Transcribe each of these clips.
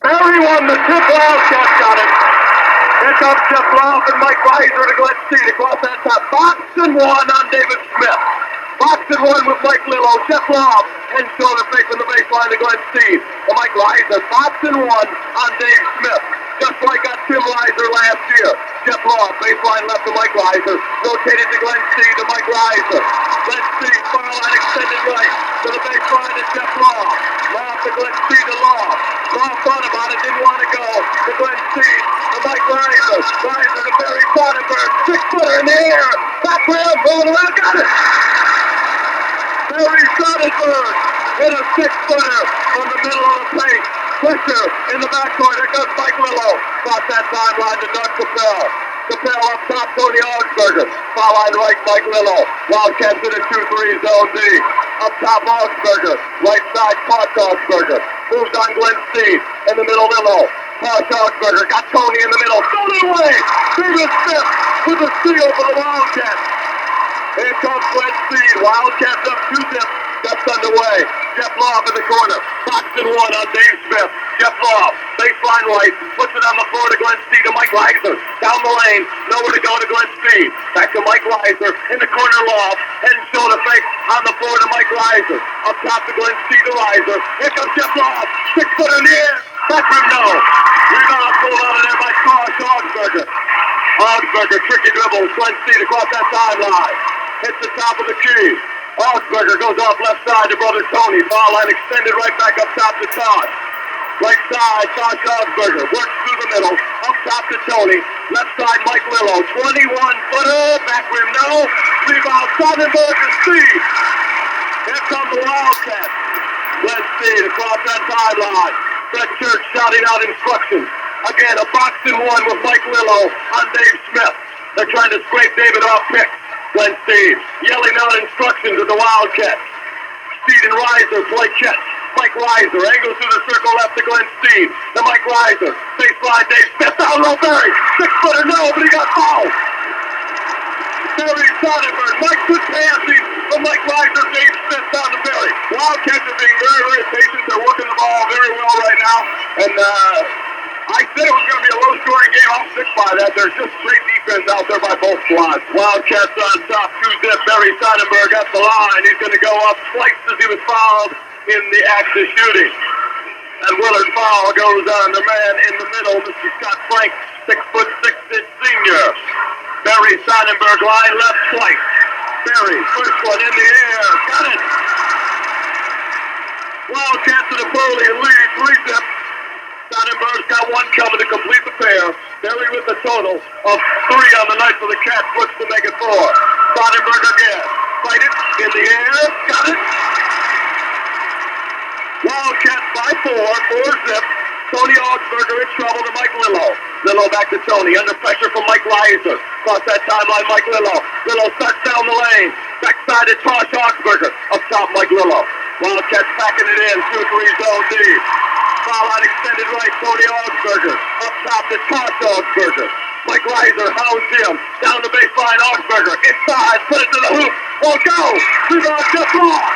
Barry won the tip. Wildcat got it. Here comes Jeff Love and Mike Reiser to Glen Steed across that top. Boxing one on David Smith. Boxing one with Mike Lillo. Jeff Love and shoulder fake from the baseline to Glen Steed. And Mike Reiser. Boxing one on Dave Smith. Just like on Tim Reiser last year. Jeff Love, baseline left to Mike Reiser. Rotated to Glen Steed to Mike Reiser. Glen Steed, far line extended right. To the baseline to Jeff Love. Love to Glen Steed to Love. Love thought about it, didn't want to go. To Glen Steed to Mike Reiser. Reiser to Barry Sonnenberg. 6-footer in the air. Back rim, rolling around, got it. Barry Sonnenberg hit a 6-footer from the middle of the paint. Pressure in the backcourt. There goes Mike Lillo. Cross that timeline to Doug Capel. Capel up top, Tony Augsburger. Foul line right, Mike Lillo. Wildcats in a 2-3 zone D. Up top, Augsburger. Right side, Posh Augsburger. Moves on Glen Steed. In the middle, Lillo. Posh Augsburger. Got Tony in the middle. Stolen away. David Smith with a steal for the Wildcats. Here comes Glen Steed. Wildcats up 2-zip. Just underway. Jeff Love in the corner. Boxing one on Dave Smith. Jeff Love, baseline right, puts it on the floor to Glen Steed to Mike Reiser. Down the lane, nowhere to go to Glen Steed. Back to Mike Reiser in the corner. Love, head and shoulder fake on the floor to Mike Reiser. Up top to Glen Steed to Reiser. Here comes Jeff Love. 6-footer in the air. Back rim, no. Rebound pulled out of there by Posh Augsburger. Augsburger, tricky dribble. Glen Steed across that sideline. Hits the top of the key. Augsburger goes off left side to brother Tony. Foul line extended right back up top to Tosh. Right side, Tosh Augsburger. Works through the middle. Up top to Tony. Left side, Mike Lillo. 21-footer. Back rim, no. Rebound, Sonnenberg to Steed. Here comes the Wildcats. Glen Steed across that sideline. Fred Church shouting out instructions. Again, a boxing one with Mike Lillo on Dave Smith. They're trying to scrape David off pick. Glen Steed yelling out instructions at the Wildcats. Steed and Reiser play catch. Mike Reiser angles through the circle left to Glen Steed. To Mike Reiser. Baseline Dave Smith down low. Barry. 6-footer, no, but he got fouled. Barry Sonnenberg. Mike good passing from Mike Reiser. Dave Smith down to Barry. Wildcats are being very, very patient. They're working the ball very well right now. And I said it was going to be a low-scoring game. I'll stick by that. There's just great defense out there by both squads. Wildcats on top, 2-zip. Barry Sonnenberg at the line. He's going to go up twice as he was fouled in the act of shooting. And Willard foul goes on the man in the middle, Mr. Scott Frank, 6'6" senior. Barry Sonnenberg line left twice. Barry, first one in the air. Got it. Wildcats to Napoleon lead, 3-zip. Sonnenberg's got one coming to complete the pair. Barry with a total of 3 on the night for the Cats, looks to make it 4. Sonnenberg again. Fight it in the air. Got it. Wildcats by 4-zip. Tony Augsburger in trouble to Mike Lillo. Lillo back to Tony. Under pressure from Mike Reiser. Cross that timeline, Mike Lillo. Lillo starts down the lane. Backside to Tosh Augsburger. Up top, Mike Lillo. Wildcats packing it in. 2-3 zone D. Foul line extended right, Tony Augsburger. Up top to Tosh Augsburger. Mike Reiser hounds him. Down the baseline, Augsburger. Inside, put it to the hoop. Won't go. Rebound, Jeff Love.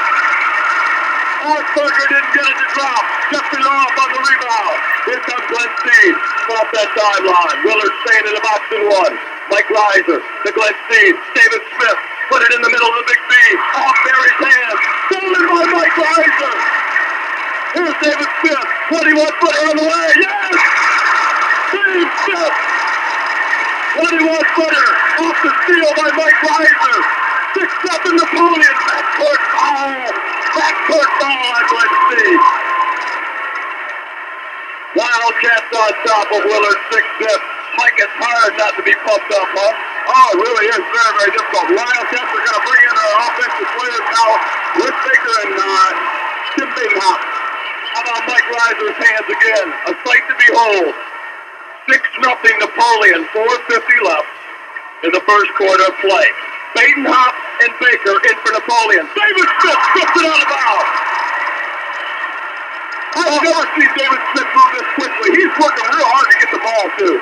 Augsburger didn't get it to drop. Justin off on the rebound. Here comes Glen Steed. Off that sideline. Willard staying in the box and one. Mike Reiser to Glen Steed. David Smith put it in the middle of the big B. Off Barry's hands. Stolen by Mike Reiser. Here's David Smith. 21-footer on the way. Yes! Dave Smith. 21-footer. Off the steal by Mike Reiser. 6-7 Napoleon. Backcourt foul. Backcourt foul on Glen Steed. Wildcats on top of Willard, 6-zip. Mike, it's hard not to be pumped up, huh? Oh, it really is very, very difficult. Wildcats are going to bring in their offensive players now. Rick Baker and Tim Bingham. How about Mike Reiser's hands again? A sight to behold. 6-0 Napoleon, 4:50 left in the first quarter of play. Badenhop and Baker in for Napoleon. David Smith strips it out of bounds. I've never seen David Smith move this quickly. He's working real hard to get the ball, too.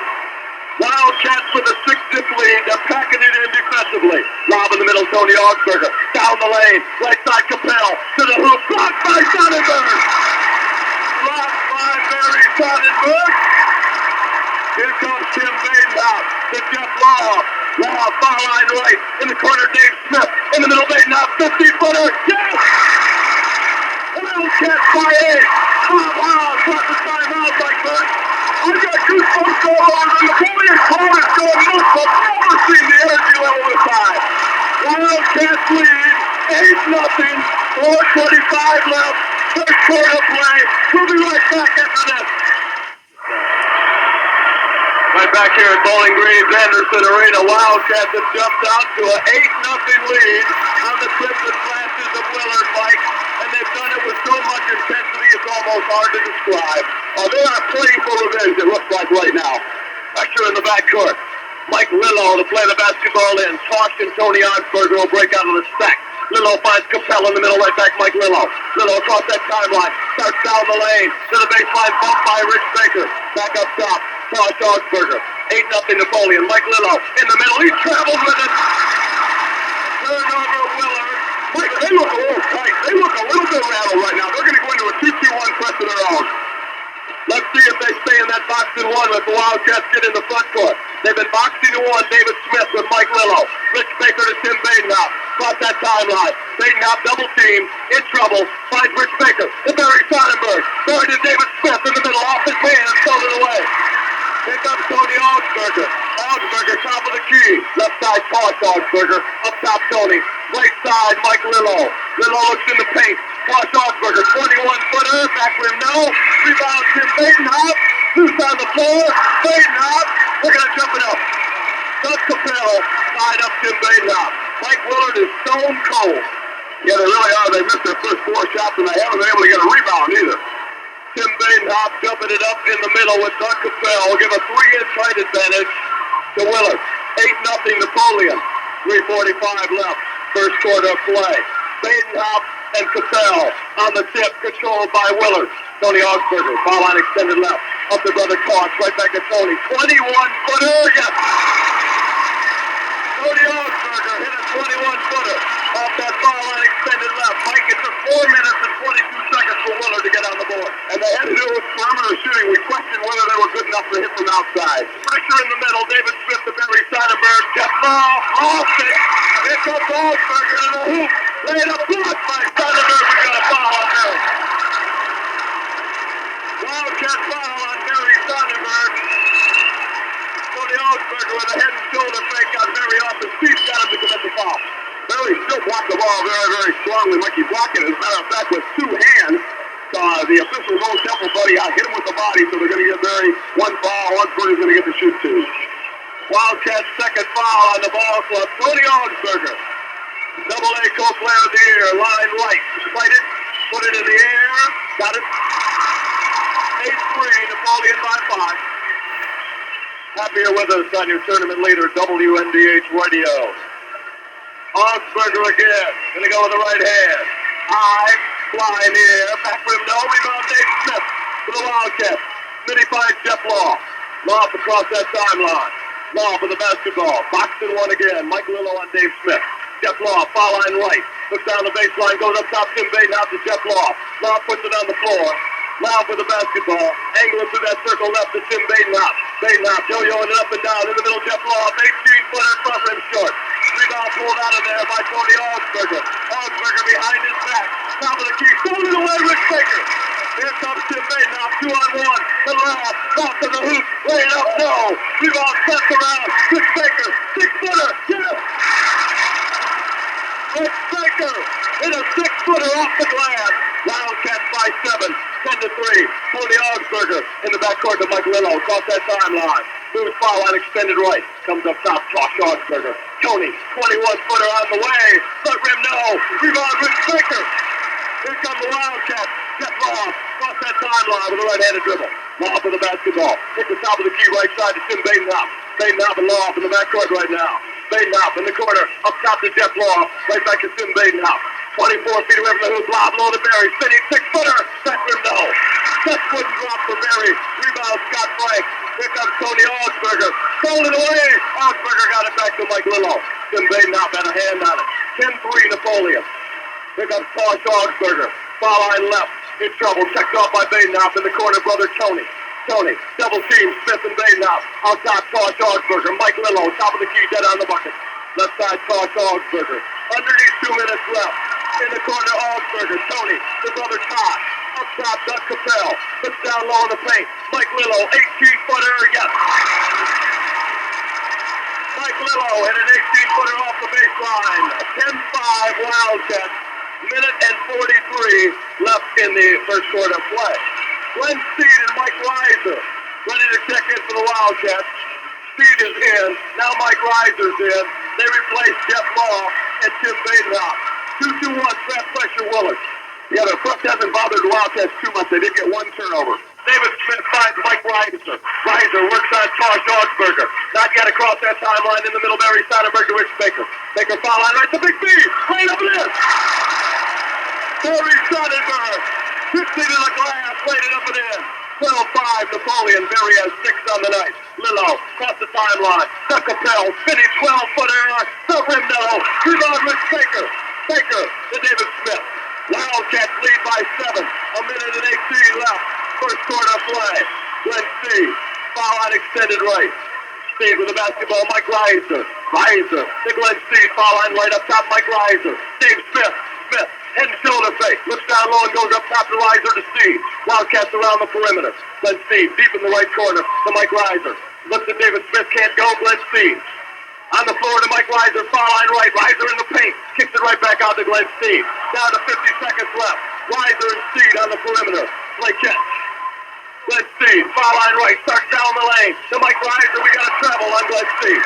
Wildcats with a 6-zip lead. They're packing it in defensively. Lob in the middle, Tony Augsburger. Down the lane. Right side, Capel. To the hoop. Blocked by Sonnenberg. Blocked by Barry Sonnenberg. Here comes Tim Badenhoff to Jeff Law. Law, foul line right. In the corner, Dave Smith. In the middle, Badenhoff, 50-footer. Yes! A little catch by eight. Wow, got the timeout like that. I've got goosebumps all over. The Napoleon crowd is going nuts. I've never seen the energy level this high. Wildcats lead, 8-0, 4:25 left. First quarter play. We'll be right back after this. Right back here at Bowling Green's Anderson Arena, Wildcats have jumped out to an 8-0 lead on the trips and flashes of Willard, Mike, and they've done it with so much intensity it's almost hard to describe. They are playing for revenge, it looks like right now. Back here in the backcourt, Mike Lillo to play the basketball in. Tosh and Tony Oxberger will break out of the stack. Lillo finds Capella in the middle, right back Mike Lillo. Lillo across that timeline, starts down the lane, to the baseline, bumped by Rich Baker. Back up top, Tosh Oxberger. 8-0 Napoleon. Mike Lillo in the middle, he travels with it. Turnover Willard. Mike, they look a little tight. They look a little bit rattled right now. They're going to go into a 2-2-1 press of their own. Let's see if they stay in that boxing one if the Wildcats get in the front court. They've been boxing to one, David Smith with Mike Lillo. Rich Baker to Tim Badenhoff. Across that timeline. Badenhoff double team, in trouble, finds Rich Baker. To Barry Sonnenberg. Barry to David Smith in the middle, off his hand, thrown it away. Here comes Tony Augsburger. Augsburger, top of the key. Left side, Tosh Augsburger. Up top, Tony. Right side, Mike Lillo. Lillo looks in the paint. Tosh Augsburger, 21-footer. Back rim, no. Rebound, Tim Badenhoff. Loose on the floor. Badenhoff. They're going to jump it up. Doug Capella tied up Tim Badenhoff. Mike Willard is stone cold. Yeah, they really are. They missed their first 4 shots, and they haven't been able to get a rebound either. Tim Badenhoff jumping it up in the middle with Doug Capel. Will give a 3-inch height advantage to Willard. 8-0 Napoleon. 3:45 left. First quarter of play. Badenhoff and Capel on the tip, controlled by Willard. Tony Augsburger, foul line extended left. Up to brother Koch, right back to Tony. 21-footer, yes! Tony Augsburger hit a 21-footer off that foul line extended left. Mike, it took 4 minutes and 22 seconds for Willard to get on the board. And they had to do it with perimeter shooting. We questioned whether they were good enough to hit from outside. Pressure in the middle. David Smith to Barry Sonnenberg. Jeff Law, lost it. Here comes Augsburger to the hoop. Laid up blocked by Sonnenberg. We got a foul on Barry. Wildcat foul on Barry Sonnenberg. Tony Augsburger with a head and shoulder fake on Barry off his feet. Got him to commit the foul. Barry still blocked the ball very, very strongly. Mikey blocked it, as a matter of fact, with 2 hands. The official knows Temple, buddy. I hit him with the body, so they're going to get Barry 1 foul. Augsburger's going to get the shoot 2. Wildcats' second foul on the ball club. Tony Augsburger. Double-A Coach Player of the Year. Line right. Fight it. Put it in the air. Got it. 8-3. Napoleon by 5. Happy you're with us on your tournament leader, WNDH Radio. Augsburger again. Going to go with the right hand. High. Fly in the air. Back rim, no. Rebound, Dave Smith for the Wildcats. Midi finds Jeff Law. Law across that timeline. Law for the basketball. Boxing one again. Mike Lillo on Dave Smith. Jeff Law, foul line right. Looks down the baseline, goes up top. Tim Badenhoff to Jeff Law. Law puts it on the floor. Law for the basketball. Angling through that circle left to Tim Badenhoff. Badenhoff yo-yoing it up and down. In the middle, Jeff Law. 18-footer, front rim short. Rebound pulled out of there by Tony Augsburger. Augsburger behind his back. Top of the key. Thrown it away, Rich Baker. Here comes Tim Badenhoff, 2-on-1. The left, off to the hoop. Lay it up, no. Rebound sets around. Rich Baker, 6-footer. Yes! Rich Baker hit a 6-footer off the glass. Wildcats by 7, 10-3. Tony Augsburger in the backcourt to Mike Lillo. Across that timeline. Moves foul line extended right. Comes up top, Tosh Augsburger. Tony, 21-footer on the way. Front rim, no. Rebound, Rich Baker. Here come the Wildcats. Jeff Law across that timeline with a right-handed dribble. Law for the basketball. Hit the top of the key right side to Tim Badenhoff. Badenhoff and Law in the backcourt right now. Badenhoff in the corner. Up top to Jeff Law. Right back to Tim Badenhoff. 24 feet away from the hoop. Lob low to Barry. Spinning 6-footer. Back rim, no. Just wouldn't drop for Barry. Rebound, Scott Frank. Here comes Tony Augsburger. Stolen away. Augsburger got it back to Mike Lillo. Tim Badenhoff had a hand on it. 10-3 Napoleon. Here comes Tosh Augsburger. Foul line left. In trouble. Checked off by Badenhoff in the corner. Brother Tony. Tony, double team, Smith and Badenhoff. On top, Tosh Augsburger. Mike Lillo, top of the key, dead on the bucket. Left side, Tosh Augsburger. Underneath 2 minutes left. In the corner, Augsburger. Tony, his brother Tosh. Up top, Doug Capel. Puts down low in the paint. Mike Lillo, 18-footer, yes. Mike Lillo hit an 18-footer off the baseline. 10-5 Wildcats. Minute and 43 left in the first quarter play. Glenn Steed and Mike Reiser ready to check in for the Wildcats. Steed is in. Now Mike Reiser's in. They replace Jeff Law and Tim Badenhoff. 2-2-1, trap pressure Willard. Yeah, the front hasn't bothered the Wildcats too much. They did get one turnover. David Smith finds Mike Reiser. Reiser works on Tosh Augsburger. Not yet across that timeline in the middle. Barry Sonnenberg to Rich Baker. Baker foul line right to Big B. Right up it is. Barry Sonnenberg. 50 to the glass. Laid it up and in. 12-5 Napoleon. Barry has 6 on the night. Lillo across the timeline. Doug Capel. Spinning 12-footer. The rim no. Rebound Rich Baker. Baker to David Smith. Wildcats lead by 7. A minute and 18 left. First quarter play. Glenn Steed. Foul line extended right. Steed with the basketball. Mike Reiser. Reiser. To Glenn Steed. Foul line right up top. Mike Reiser. Dave Smith. Smith. Head and shoulder fake. Looks down low and goes up top to Reiser to Steed. Wildcats around the perimeter. Glenn Steed deep in the right corner to Mike Reiser. Looks at David Smith. Can't go. Glenn Steed. On the floor to Mike Reiser. Foul line right. Reiser in the paint. Kicks it right back out to Glenn Steed. Down to 50 seconds left. Reiser and Steed on the perimeter. Play catch. Glenn Steed, foul line right, starts down the lane. To Mike Reiser, we got to travel on Glenn Steed.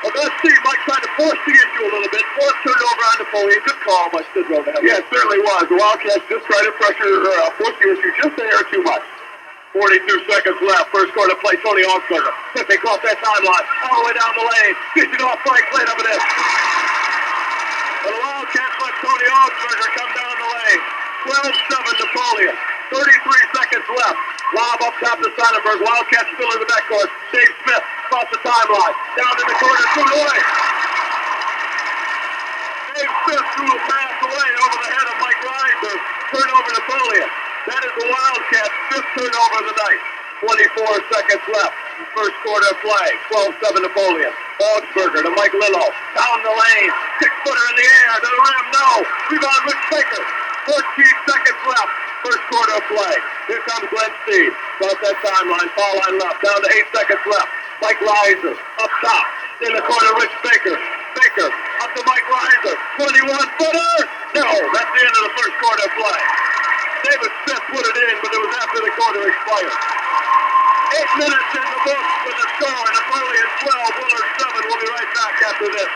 Well, Glenn Steed, Mike tried to force the issue a little bit. Force turned over on Napoleon. Good call by Sidrow. Yeah, it certainly was. The Wildcats just tried to force the issue just a hair too much. 42 seconds left. First quarter play, Tony Augsburger. They cross that timeline. All the way down the lane. Fishing off Frank, played up and in. Well, the Wildcats let Tony Augsburger come down the lane. 12-7 Napoleon. 33 seconds left. Lob up top to Sonnenberg. Wildcats still in the backcourt. Dave Smith across the timeline. Down in the corner, threw it away. Dave Smith threw a pass away over the head of Mike Reiser. Turnover Napoleon. That is the Wildcats' 5th turnover of the night. 24 seconds left. First quarter play. 12-7 Napoleon. Augsburger to Mike Lillo. Down the lane. 6-footer in the air. To the rim. No. Rebound Rich Baker. 14 seconds left. First quarter play. Here comes Glenn Steed. Across that timeline. Foul line left. Down to 8 seconds left. Mike Reiser. Up top. In the corner, Rich Baker. Baker. Up to Mike Reiser. 21-footer. No. That's the end of the first quarter play. David Smith put it in, but it was after the quarter expired. 8 minutes in the book with the score. Napoleon 12, Willard 7. We'll be right back after this.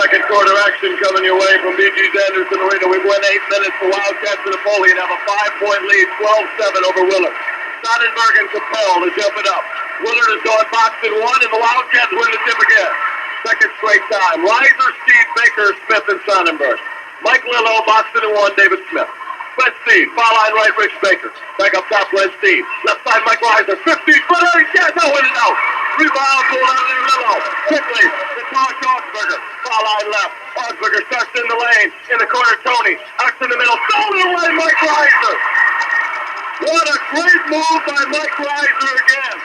Second quarter action coming your way from BG's Anderson Arena. We've won 8 minutes. The Wildcats and Napoleon have a 5-point lead, 12-7 over Willard. Sonnenberg and Capel to jump it up. Willard is going box and 1, and the Wildcats win the tip again. Second straight time. Reiser, Steed, Baker, Smith, and Sonnenberg. Mike Lillo, box and 1, David Smith. Glenn Steed, foul line right, Rich Baker. Back up top, Glenn Steed. Left side, Mike Reiser. 15-footer, yeah, no, win it out. Rebound, pulled out of there, Lillo. Quickly, to Tosh Augsburger. Foul line left. Augsburger starts in the lane. In the corner, Tony. Out in the middle. Stolen away, Mike Reiser. What a great move by Mike Reiser again.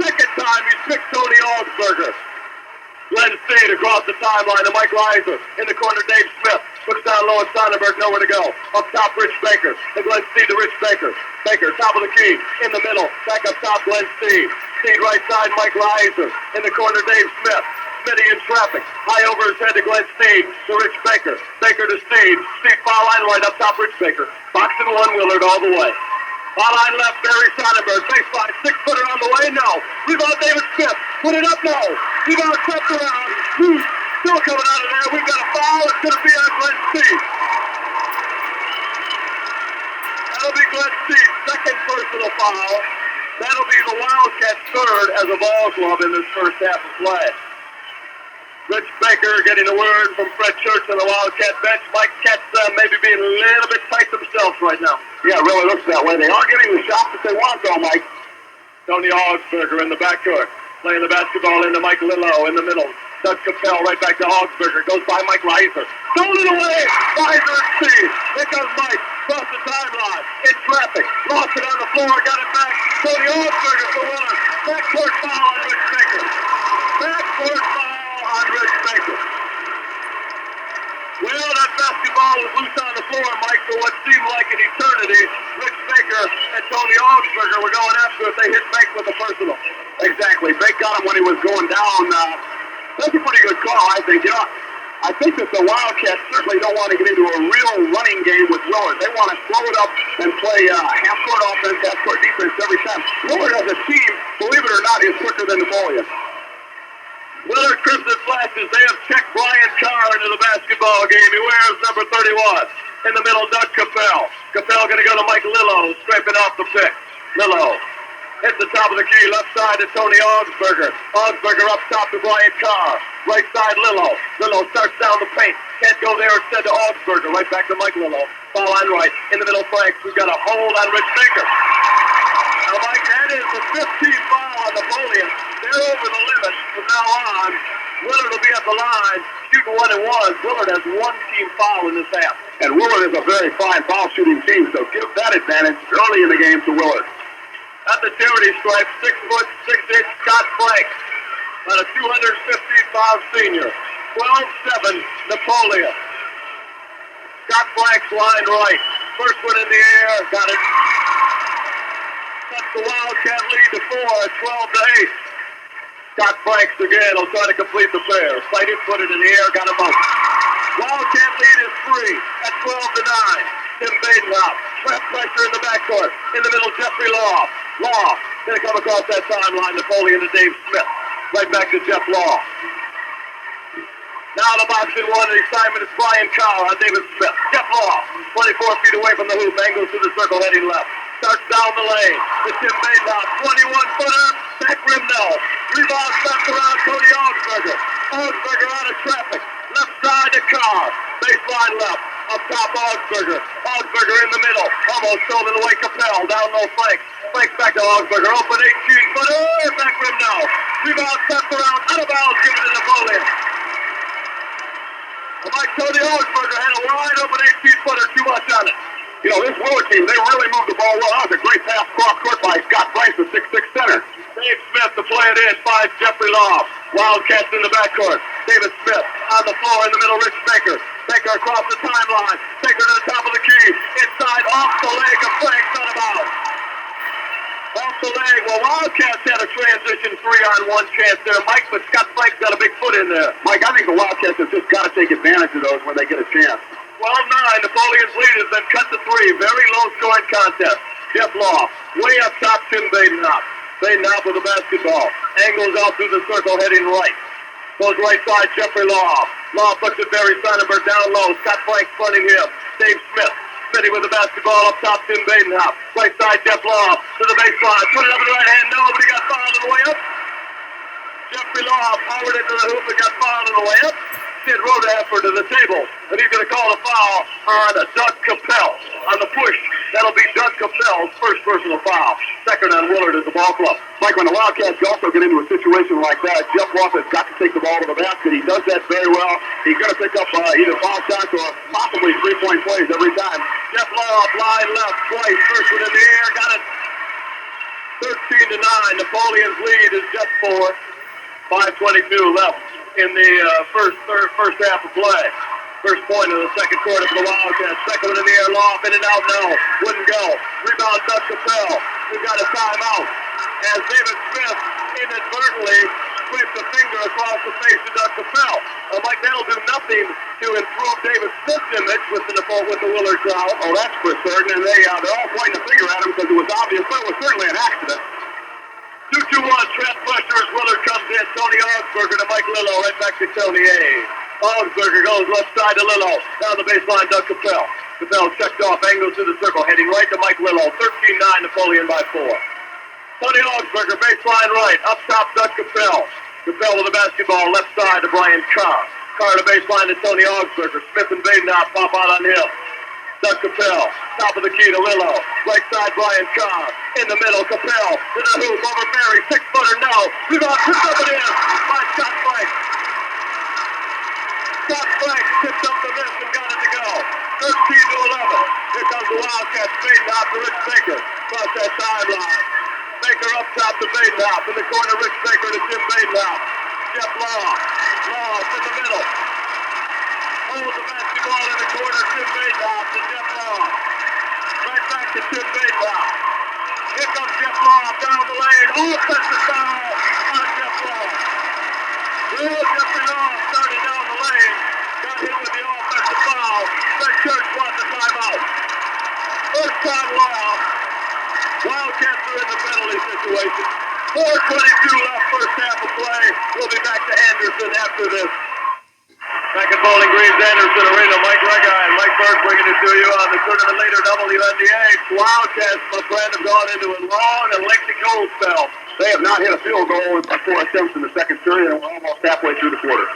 Second time he's picked Tony Augsburger. Glenn Steed across the timeline to Mike Reiser. In the corner, Dave Smith. Looks down low at Sonnenberg, nowhere to go. Up top, Rich Baker. To Glenn Steed to Rich Baker. Baker, top of the key. In the middle. Back up top, Glenn Steed. Steed right side, Mike Reiser. In the corner, Dave Smith. Smitty in traffic. High over his head to Glenn Steed. To Rich Baker. Baker to Steed. Steed foul line right up top, Rich Baker. Box and 1, Willard all the way. Foul line left, Barry Sonnenberg. Baseline, 6-footer on the way, no. Rebound, David Smith. Put it up, no. Rebound, swept around. Still coming out of there. We've got a foul. It's going to be on Glenn Steed. That'll be Glenn Steed's second personal foul. That'll be the Wildcats' third as a ball club in this first half of play. Rich Baker getting a word from Fred Church on the Wildcat bench. Mike Cats maybe being a little bit tight themselves right now. Yeah, it really looks that way. They are getting the shots that they want, though, Mike. Tony Augsburger in the backcourt. Playing the basketball into Mike Lillo in the middle. Doug Capel right back to Augsburger. Goes by Mike Reiser. Stolen away. Reiser at speed. Here comes Mike. Cross the timeline. In traffic. Lost it on the floor. Got it back. Tony Augsburger for Willard. Backcourt foul on Rich Baker. Backcourt foul on Rich Baker. Well, that basketball was loose on the floor, Mike, for what seemed like an eternity. Rich Baker and Tony Augsburger were going after it. They hit Bake with a personal. Exactly. Bake got him when he was going down. That's a pretty good call, I think. Yeah, I think that the Wildcats certainly don't want to get into a real running game with Willard. They want to slow it up and play half-court offense, half-court defense every time. Willard as a team, believe it or not, is quicker than Napoleon. Willard Crimson flashes. They have checked Brian Carr into the basketball game. He wears number 31. In the middle, Doug Capel. Capel going to go to Mike Lillo, scraping off the pick. Lillo hits the top of the key, left side to Tony Augsburger. Augsburger up top to Brian Carr. Right side, Lillo. Lillo starts down the paint. Can't go there instead to Augsburger. Right back to Mike Lillo. Foul line right. In the middle, Franks. We've got a hold on Rich Baker. Now, Mike, that is the 15th foul on Napoleon. They're over the limit from now on. Willard will be at the line, shooting what it was. Willard has one team foul in this half. And Willard is a very fine foul shooting team, so give that advantage early in the game to Willard. At the charity stripe, 6'6" Scott Franks. About a 215-pound senior. 12-7 Napoleon. Scott Franks line right. First one in the air, got it. That's the Wildcat lead to 4 at 12-8. Scott Franks again will try to complete the pair. Sighted, put it in the air, got him out. Wildcat lead is 3 at 12-9. Tim Badenhoff. Trap pressure in the backcourt. In the middle, Jeffrey Law. Law going to come across that timeline. Napoleon to Dave Smith. Right back to Jeff Law. Now the box in one. The assignment is Brian Carr on David Smith. Jeff Law, 24 feet away from the hoop. Angles to the circle, heading left. Starts down the lane. It's Tim Badenhoff. 21-footer. Back rim no. Rebound steps around Tony Augsburger. Augsburger out of traffic. Left side to Carr. Baseline left. Up top, Augsburger. Augsburger in the middle. Almost stolen away. Capel. Down low, Franks. Franks back to Augsburger. Open 18-footer. Back rim no. Rebound steps around. Out of bounds. Given to Napoleon. Like Tony Augsburger had a wide open 18-footer. Too much on it. You know, this Willard team, they really moved the ball well. That was a great pass cross court by Scott Franks, the 6'6" center. Dave Smith to play it in. 5 Jeffrey Law. Wildcats in the backcourt. David Smith on the floor in the middle. Rich Baker. Baker across the timeline. Baker to the top of the key. Inside, off the leg of Franks, out of bounds. Off the leg. Well, Wildcats had a transition 3-on-1 chance there, Mike, but Scott Franks got a big foot in there. Mike, I think the Wildcats have just got to take advantage of those when they get a chance. 12-9. Napoleon's lead has been cut to 3. Very low-scoring contest. Jeff Law. Way up top, Tim Badenhoff. Badenhoff with the basketball. Angles out through the circle, heading right. Goes right side, Jeffrey Law. Law puts it Barry Sonnenberg down low. Scott Franks fronting him. Dave Smith. Smitty with the basketball up top, Tim Badenhoff. Right side, Jeff Law to the baseline. Put it up in the right hand. Nobody got fouled on the way up. Jeffrey Law powered into the hoop and got fouled on the way up. Sid Rodaffer to the table, and he's going to call a foul on Doug Capel. On the push, that'll be Doug Capel's first personal foul. Second on Willard as the ball club. Mike, when the Wildcats also get into a situation like that, Jeff Law has got to take the ball to the basket. He does that very well. He's going to pick up either foul shots or possibly three-point plays every time. Jeff Law, line left, twice. First one in the air, got it. 13-9. Napoleon's lead is just 4. 5:22 left in the first half of play. First point of the second quarter for the Wildcats. Second one in the air, Law, in and out, no. Wouldn't go. Rebound, Doug Capel. We've got a timeout. As David Smith inadvertently scraped a finger across the face of Doug Capel. Mike, that'll do nothing to improve David Smith's image with the Willard crowd. Oh, that's for certain. And they're all pointing a finger at him because it was obvious, but it was certainly an accident. 2-2-1, trap pressure as Willard comes in. Tony Augsburger to Mike Lillo, right back to Tony A. Augsburger goes left side to Lillo. Down the baseline, Doug Capel. Capel checked off, angles to the circle, heading right to Mike Lillo. 13-9, Napoleon by 4. Tony Augsburger, baseline right. Up top, Doug Capel. Capel with the basketball, left side to Brian Carr. Carr to baseline to Tony Augsburger. Smith and Badenhoff pop out on him. Doug Capel. Top of the key to Lillo. Right side, Brian Carr. In the middle, Capel. To the hoop, over Berry. 6-footer, no. Rebound, tipped up and in. By Scott Frank. Scott Frank tipped up the miss and got it to go. 13-11. Here comes the Wildcats. Badenhop to Rich Baker. Across that sideline. Baker up top to Badenhop. In the corner, Rich Baker to Tim Badenhop. Jeff Law. Law from the middle. Holds the basketball in the corner. Tim Badenhop to Jeff Law. Right back to Tim Badenhop. Here comes Jeff Law down the lane. Offensive foul on Jeff Law. Well, Jeffrey Law started down the lane. Got hit with the offensive foul. Fred Church wants a timeout. First time Law. Wildcats are in the penalty situation. 4:22 left, first half of play. We'll be back to Anderson after this. Back at Bowling Green's Anderson Arena, Mike Rega and Mike Burke bringing it to you on the tournament leader WNDH. Wildcats, my friend, have gone into a long and lengthy cold spell. They have not hit a field goal with 4 attempts in the second period, and we're almost halfway through the quarter.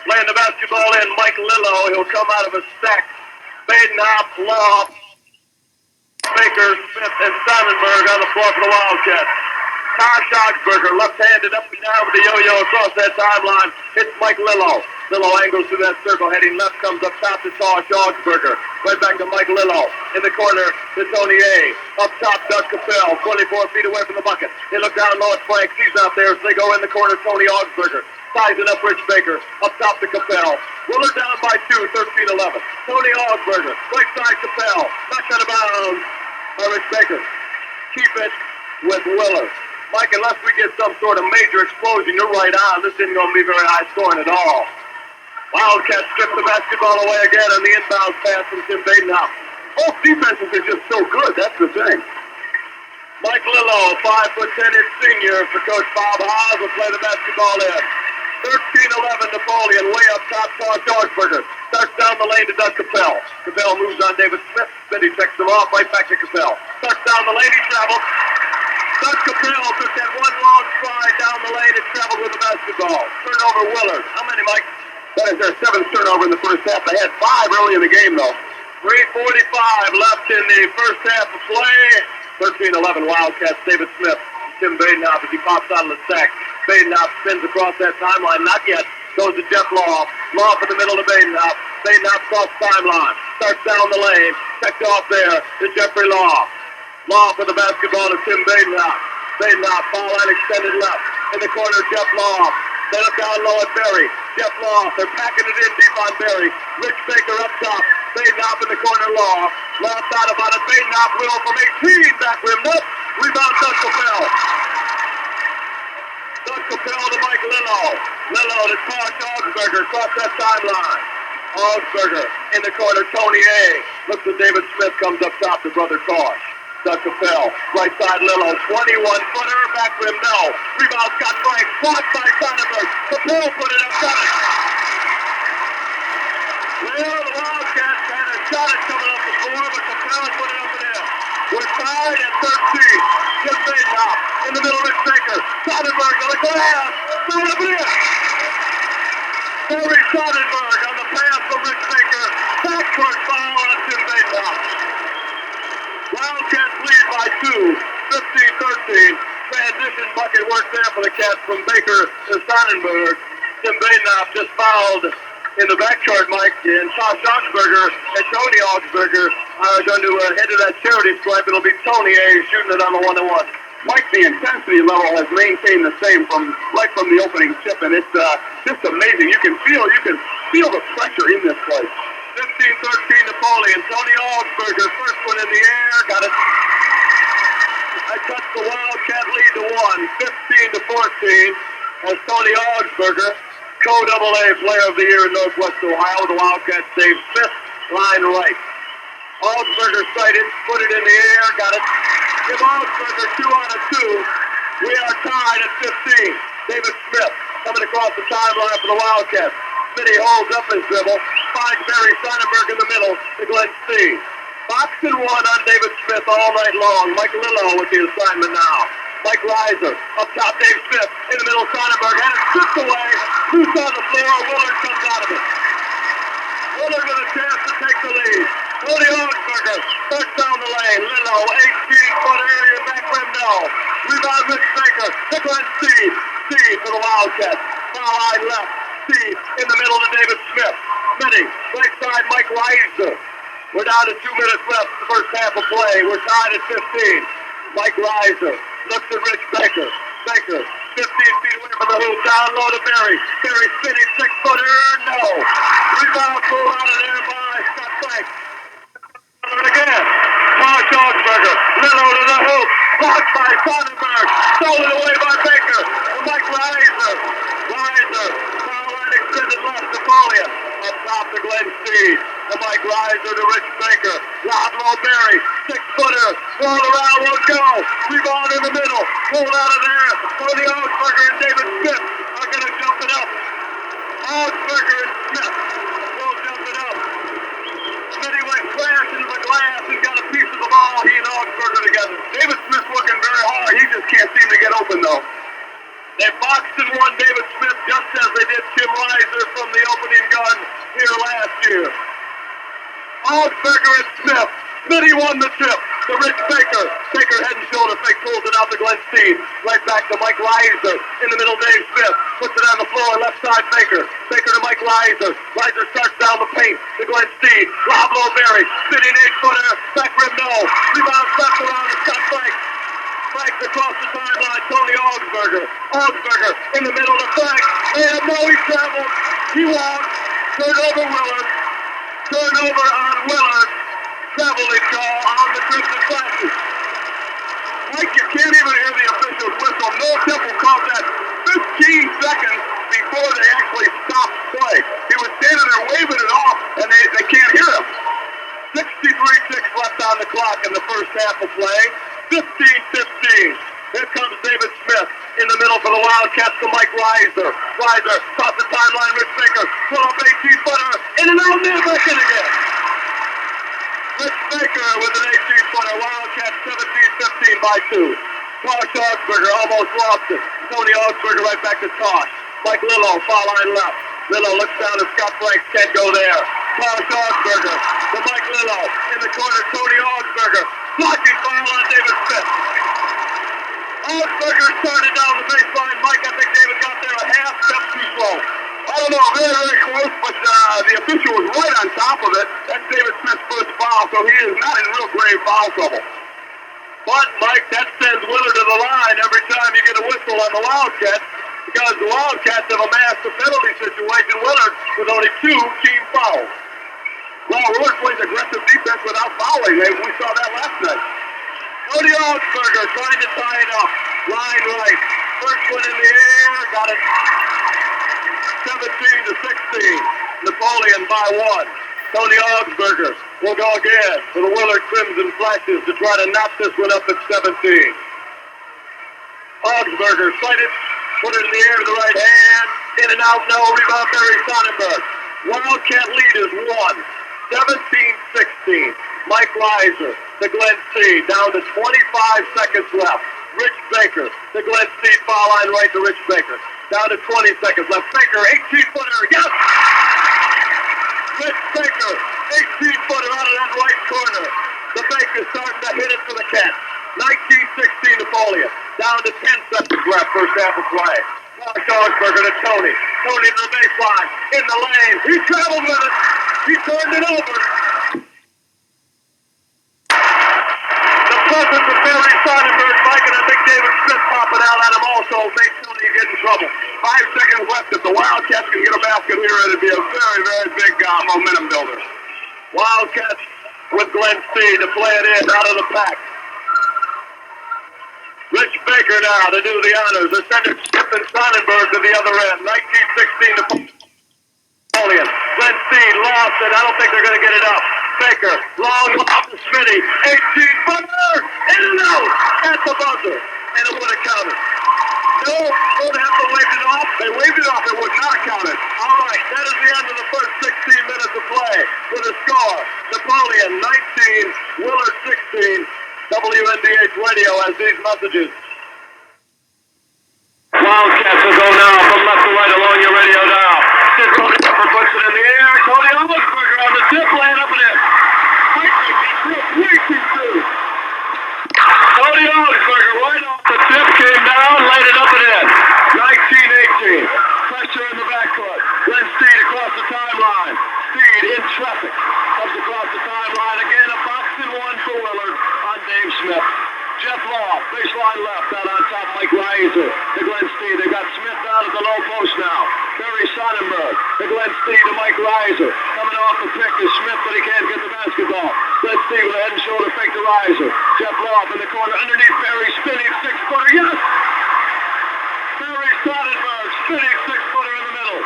Playing the basketball in, Mike Lillo. He'll come out of a stack. Badenhop, Law, Baker, Smith, and Sonnenberg on the floor for the Wildcats. Tosh Augsburger, left-handed up and down with the yo-yo across that timeline. Hits Mike Lillo. Lillo angles through that circle, heading left, comes up top to Tosh Augsburger. Right back to Mike Lillo. In the corner to Tony A. Up top, Doug Capel, 24 feet away from the bucket. They look down low at Frank. He's out there, so they go in the corner, Tony Augsburger. Sizing up Rich Baker. Up top to Capel. Willard down by 2, 13-11. Tony Augsburger. Right side Capel. Knocked out of bounds by Rich Baker. Keep it with Willard. Mike, unless we get some sort of major explosion, you're right on. This isn't going to be very high scoring at all. Wildcats strip the basketball away again on the inbound pass from Tim Badenhop. Both defenses are just so good. That's the thing. Mike Lillo, 5'10" senior for Coach Bob Haas, will play the basketball in. 13-11 Napoleon, way up top, Tosh Augsburger. Starts down the lane to Doug Capel. Capel moves on David Smith. Then he checks him off, right back to Capel. Starts down the lane, he travels. Doug Capel took that one long stride down the lane and traveled with the basketball. Turnover Willard. How many, Mike? That is their 7th turnover in the first half. They had 5 early in the game, though. 3:45 left in the first half of play. 13-11 Wildcats. David Smith. Tim Badenhop as he pops out of the sack. Badenhop spins across that timeline. Not yet. Goes to Jeff Law. Law for the middle to Badenhop. Badenhop cross timeline. Starts down the lane. Checked off there to Jeffrey Law. Law for the basketball to Tim Badenhop. Badenhop, foul line extended left. In the corner, Jeff Law. Then up down low at Berry. Jeff Law, they're packing it in deep on Berry. Rich Baker up top. Badenhop in the corner, Law. Law thought about it. Badenhop will from 18. Back rim, nope. Rebound, Doug Capel. Doug Capel to Mike Lillo. Lillo to Tosh Augsburger across that sideline. Augsburger in the corner, Tony A. Looks at David Smith, comes up top to brother Tosh. Doug Capel, right side Lillo, 21-footer, back rim, no. Rebound, Scott Frank, blocked by Sonnenberg. Capel put it up, got it. Well, the Wildcats had a shot at coming up the floor, but Capel put it up and in. We're tied at 13. Jim Badenhop in the middle, Rich Baker. Sonnenberg on the glass, threw it up and in. Barry Sonnenberg on the pass from Rich Baker. Backcourt foul on Jim Badenhop. Wildcats lead by 2, 15-13. Transition bucket work there for the Cats from Baker to Sonnenberg. Tim Badenhop just fouled in the backcourt, Mike, and Tosh Augsburger and Tony Augsburger are going to head to that charity stripe. It'll be Tony A. shooting it on the 1-1. Mike, the intensity level has maintained the same from the opening tip, and it's just amazing. You can feel the pressure in this place. 15-13 Napoleon. Tony Augsburger, first one in the air, got it. I touched the Wildcat lead to 1, 15-14, as Tony Augsburger, co-AA player of the year in Northwest Ohio, the Wildcats save fifth, line right. Augsburger sighted, put it in the air, got it. Give Augsburger 2 on a 2. We are tied at 15. David Smith coming across the timeline for the Wildcats. Smitty holds up his dribble, finds Barry Sonnenberg in the middle to Glenn C. Boxing 1 on David Smith all night long. Mike Lillo with the assignment now. Mike Reiser, up top Dave Smith, in the middle Sonnenberg, and it's stripped away. Loose on the floor, Willard comes out of it. Willard with a chance to take the lead. Tony Augsburger starts down the lane. Lillo, 18-foot area, back rim, no. Rebound, Rich Baker. Pick on Steve. Steve for the Wildcats. Foul line left. Steve in the middle to David Smith. Smitty, right side, Mike Reiser. We're down to 2 minutes left in the first half of play. We're tied at 15. Mike Reiser looks at Rich Baker. Baker, 15 feet away from the hoop, down low to Barry. Barry spinning, 6-footer, no. Rebound pulled out of there by Scott Frank. Again, Mark Augsburger, Lillo to the hoop, blocked by Sonnenberg, stolen away by Baker. Mike Reiser, foul line extended left, Napoleon. Up top to Glenn Steed. To Mike Reiser to Rich Baker. Lob low Barry. 6-footer. Roll around, won't go. Rebound in the middle. Pulled out of there. Tony Augsburger and David Smith are going to jump it up. Augsburger and Smith will jump it up. Smitty went crash into the glass and got a piece of the ball. He and Augsburger together. David Smith working very hard. He just can't seem to get open though. They boxed and won David Smith just as they did Tim Reiser from the opening gun here last year. Augsburger and Smith. Smitty won the tip to Rich Baker. Baker head and shoulder fake, pulls it out to Glenn Steed. Right back to Mike Reiser. In the middle, Dave Smith. Puts it on the floor, left side Baker. Baker to Mike Reiser. Reiser starts down the paint to Glenn Steed. Lob low Barry. Sitting 8-footer. Back rim no. Rebound steps around to Scott Frank. Frank across the sideline. Tony Augsburger. Augsburger in the middle to Frank. And no, he traveled. He walked. Turnover Willard. Turnover on Willard. Traveling call on the Crimson Flashes. Mike, you can't even hear the officials whistle. No Temple called that 15 seconds before they actually stopped play. He was standing there waving it off, and they can't hear him. 63-6 left on the clock in the first half of play. 15-15. Here comes David Smith in the middle for the Wildcats to Mike Reiser. Reiser across the timeline, Rich Baker. Pull up 18-footer. In and out, near back in again. Rich Baker with an 18-footer. Wildcats 17-15 by 2. Tosh Augsburger almost lost it. Tony Augsburger right back to Tosh. Mike Lillo, foul line left. Lillo looks down at Scott Franks. Can't go there. Tosh Augsburger to Mike Lillo. In the corner, Tony Augsburger. Blocking foul on David Smith. Augsburger started down the baseline. Mike, I think David got there a half step too slow. I don't know, very, very close, but the official was right on top of it. That's David Smith's first foul, so he is not in real grave foul trouble. But, Mike, that sends Willard to the line every time you get a whistle on the Wildcats, because the Wildcats have amassed a penalty situation. Willard with only 2 team fouls. Well, Willard plays aggressive defense without fouling. We saw that last night. Tony Augsburger trying to tie it up. Line right. First one in the air. Got it. 17-16. Napoleon by 1. Tony Augsburger will go again for the Willard Crimson Flashes to try to knock this one up at 17. Augsburger sighted. Put it in the air to the right hand. In and out. No. Rebound Barry Sonnenberg. Wildcat lead is 1. 17-16. Mike Reiser to Glenn Steed. Down to 25 seconds left. Rich Baker to Glenn Steed. Foul line right to Rich Baker. Down to 20 seconds left. Baker, 18-footer. Yes! Rich Baker, 18-footer out of that right corner. The Baker starting to hit it for the Cats. 19-16 Napoleon. Down to 10 seconds left. First half of play. Mark Augsburger to Tony. Tony to the baseline. In the lane. He traveled with it. He turned it over. The presence of Barry Sonnenberg, Mike, and I think David Smith popping out at him also made Tony get in trouble. 5 seconds left. If the Wildcats can get a basket here, it'd be a very, very big momentum builder. Wildcats with Glenn Steed to play it in out of the pack. Rich Baker now to do the honors. They're sending Smith and Sonnenberg to the other end. 19-16 to Napoleon. Glenn Steed lost it. I don't think they're going to get it up. Baker, long off to Smitty. 18-footer. In and out. At the buzzer. And it would have counted. No, would have to wave it off. They waved it off. It would not have counted. All right, that is the end of the first 16 minutes of play with a score. Napoleon 19, Willard 16. WNDH Radio has these messages. Wildcats will go now from left to right along your radio dial. Tony puts it in the air. Tony Augsburger on the tip, laying up and in. Way too soon. Tony Augsburger right off the tip, came down, laid it up and in. 19-18. Pressure in the backcourt. Glenn Steed across the timeline. Steed in traffic. Comes across the timeline again. A box and one for Willard on Dave Smith. Jeff Law, baseline left, out on top, Mike Reiser to Glenn Steed. They got Smith down at the low post now. Barry Sonnenberg to Glenn Steed to Mike Reiser. Coming off the pick is Smith, but he can't get the basketball. Glenn Steed with a head and shoulder fake to Reiser. Jeff Law in the corner, underneath Barry, spinning six-footer, yes! Barry Sonnenberg, spinning six-footer in the middle.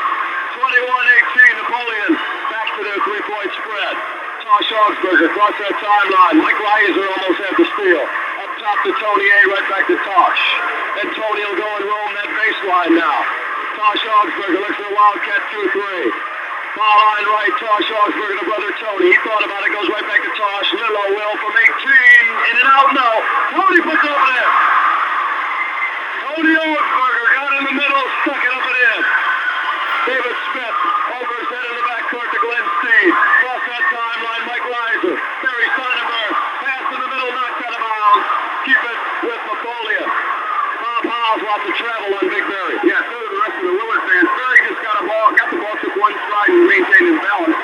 21-18, Napoleon back to their three-point spread. Tosh Augsburger across that timeline. Mike Reiser almost had the steal. Top to Tony A, right back to Tosh. And Tony will go and roam that baseline now. Tosh Augsburger looks at the Wildcat 2-3. Foul line right, Tosh Augsburger to brother Tony. He thought about it, goes right back to Tosh. Lillo will from 18. In and out, no. Tony puts it up and in. Tony Augsburger got in the middle, stuck it up and in. David Smith over his head in the backcourt to Glenn Steed. Cross that timeline, Mike Reiser. Barry Sonnenberg. Pass in the middle, knocked out of bounds. Keep it with Napoleon. Bob Howes lots of travel on Big Barry. Yeah, so do the rest of the Willard fans. Barry just got the ball to one side and maintained his balance.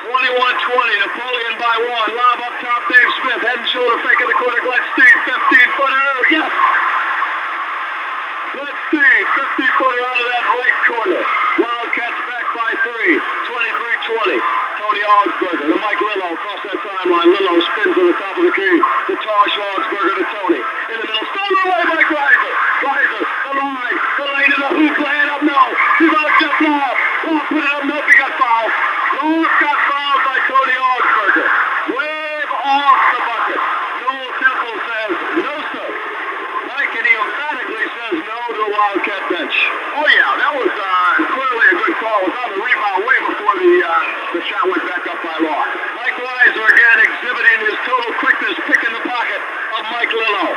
21-20, Napoleon by one. Lob up top, Dave Smith. Head and shoulder fake in the corner, Glenn Steed. 15-footer, yes! Glenn Steed, 50-footer out of that right corner. Wildcats back by three. 23-20. Tony Augsburger to Mike Lillo across that timeline. Lillo spins to the top of the key. To Tosh Augsburger to Tony. In the middle, stolen away by Reiser. Reiser, the lane to the hoop, laying up, no. He's out, Jeff Law. Law put it up, nope, he got fouled. Law got fouled by Tony Augsburger. Wave off the bucket. Noel Temple says, no, sir. Mike, and he emphatically says no to the Wildcat bench. Oh, yeah, that was clearly a good call. It was on the rebound way before the shot went back up by Law. Mike Reiser again exhibiting his total quickness, picking the pocket of Mike Lillo.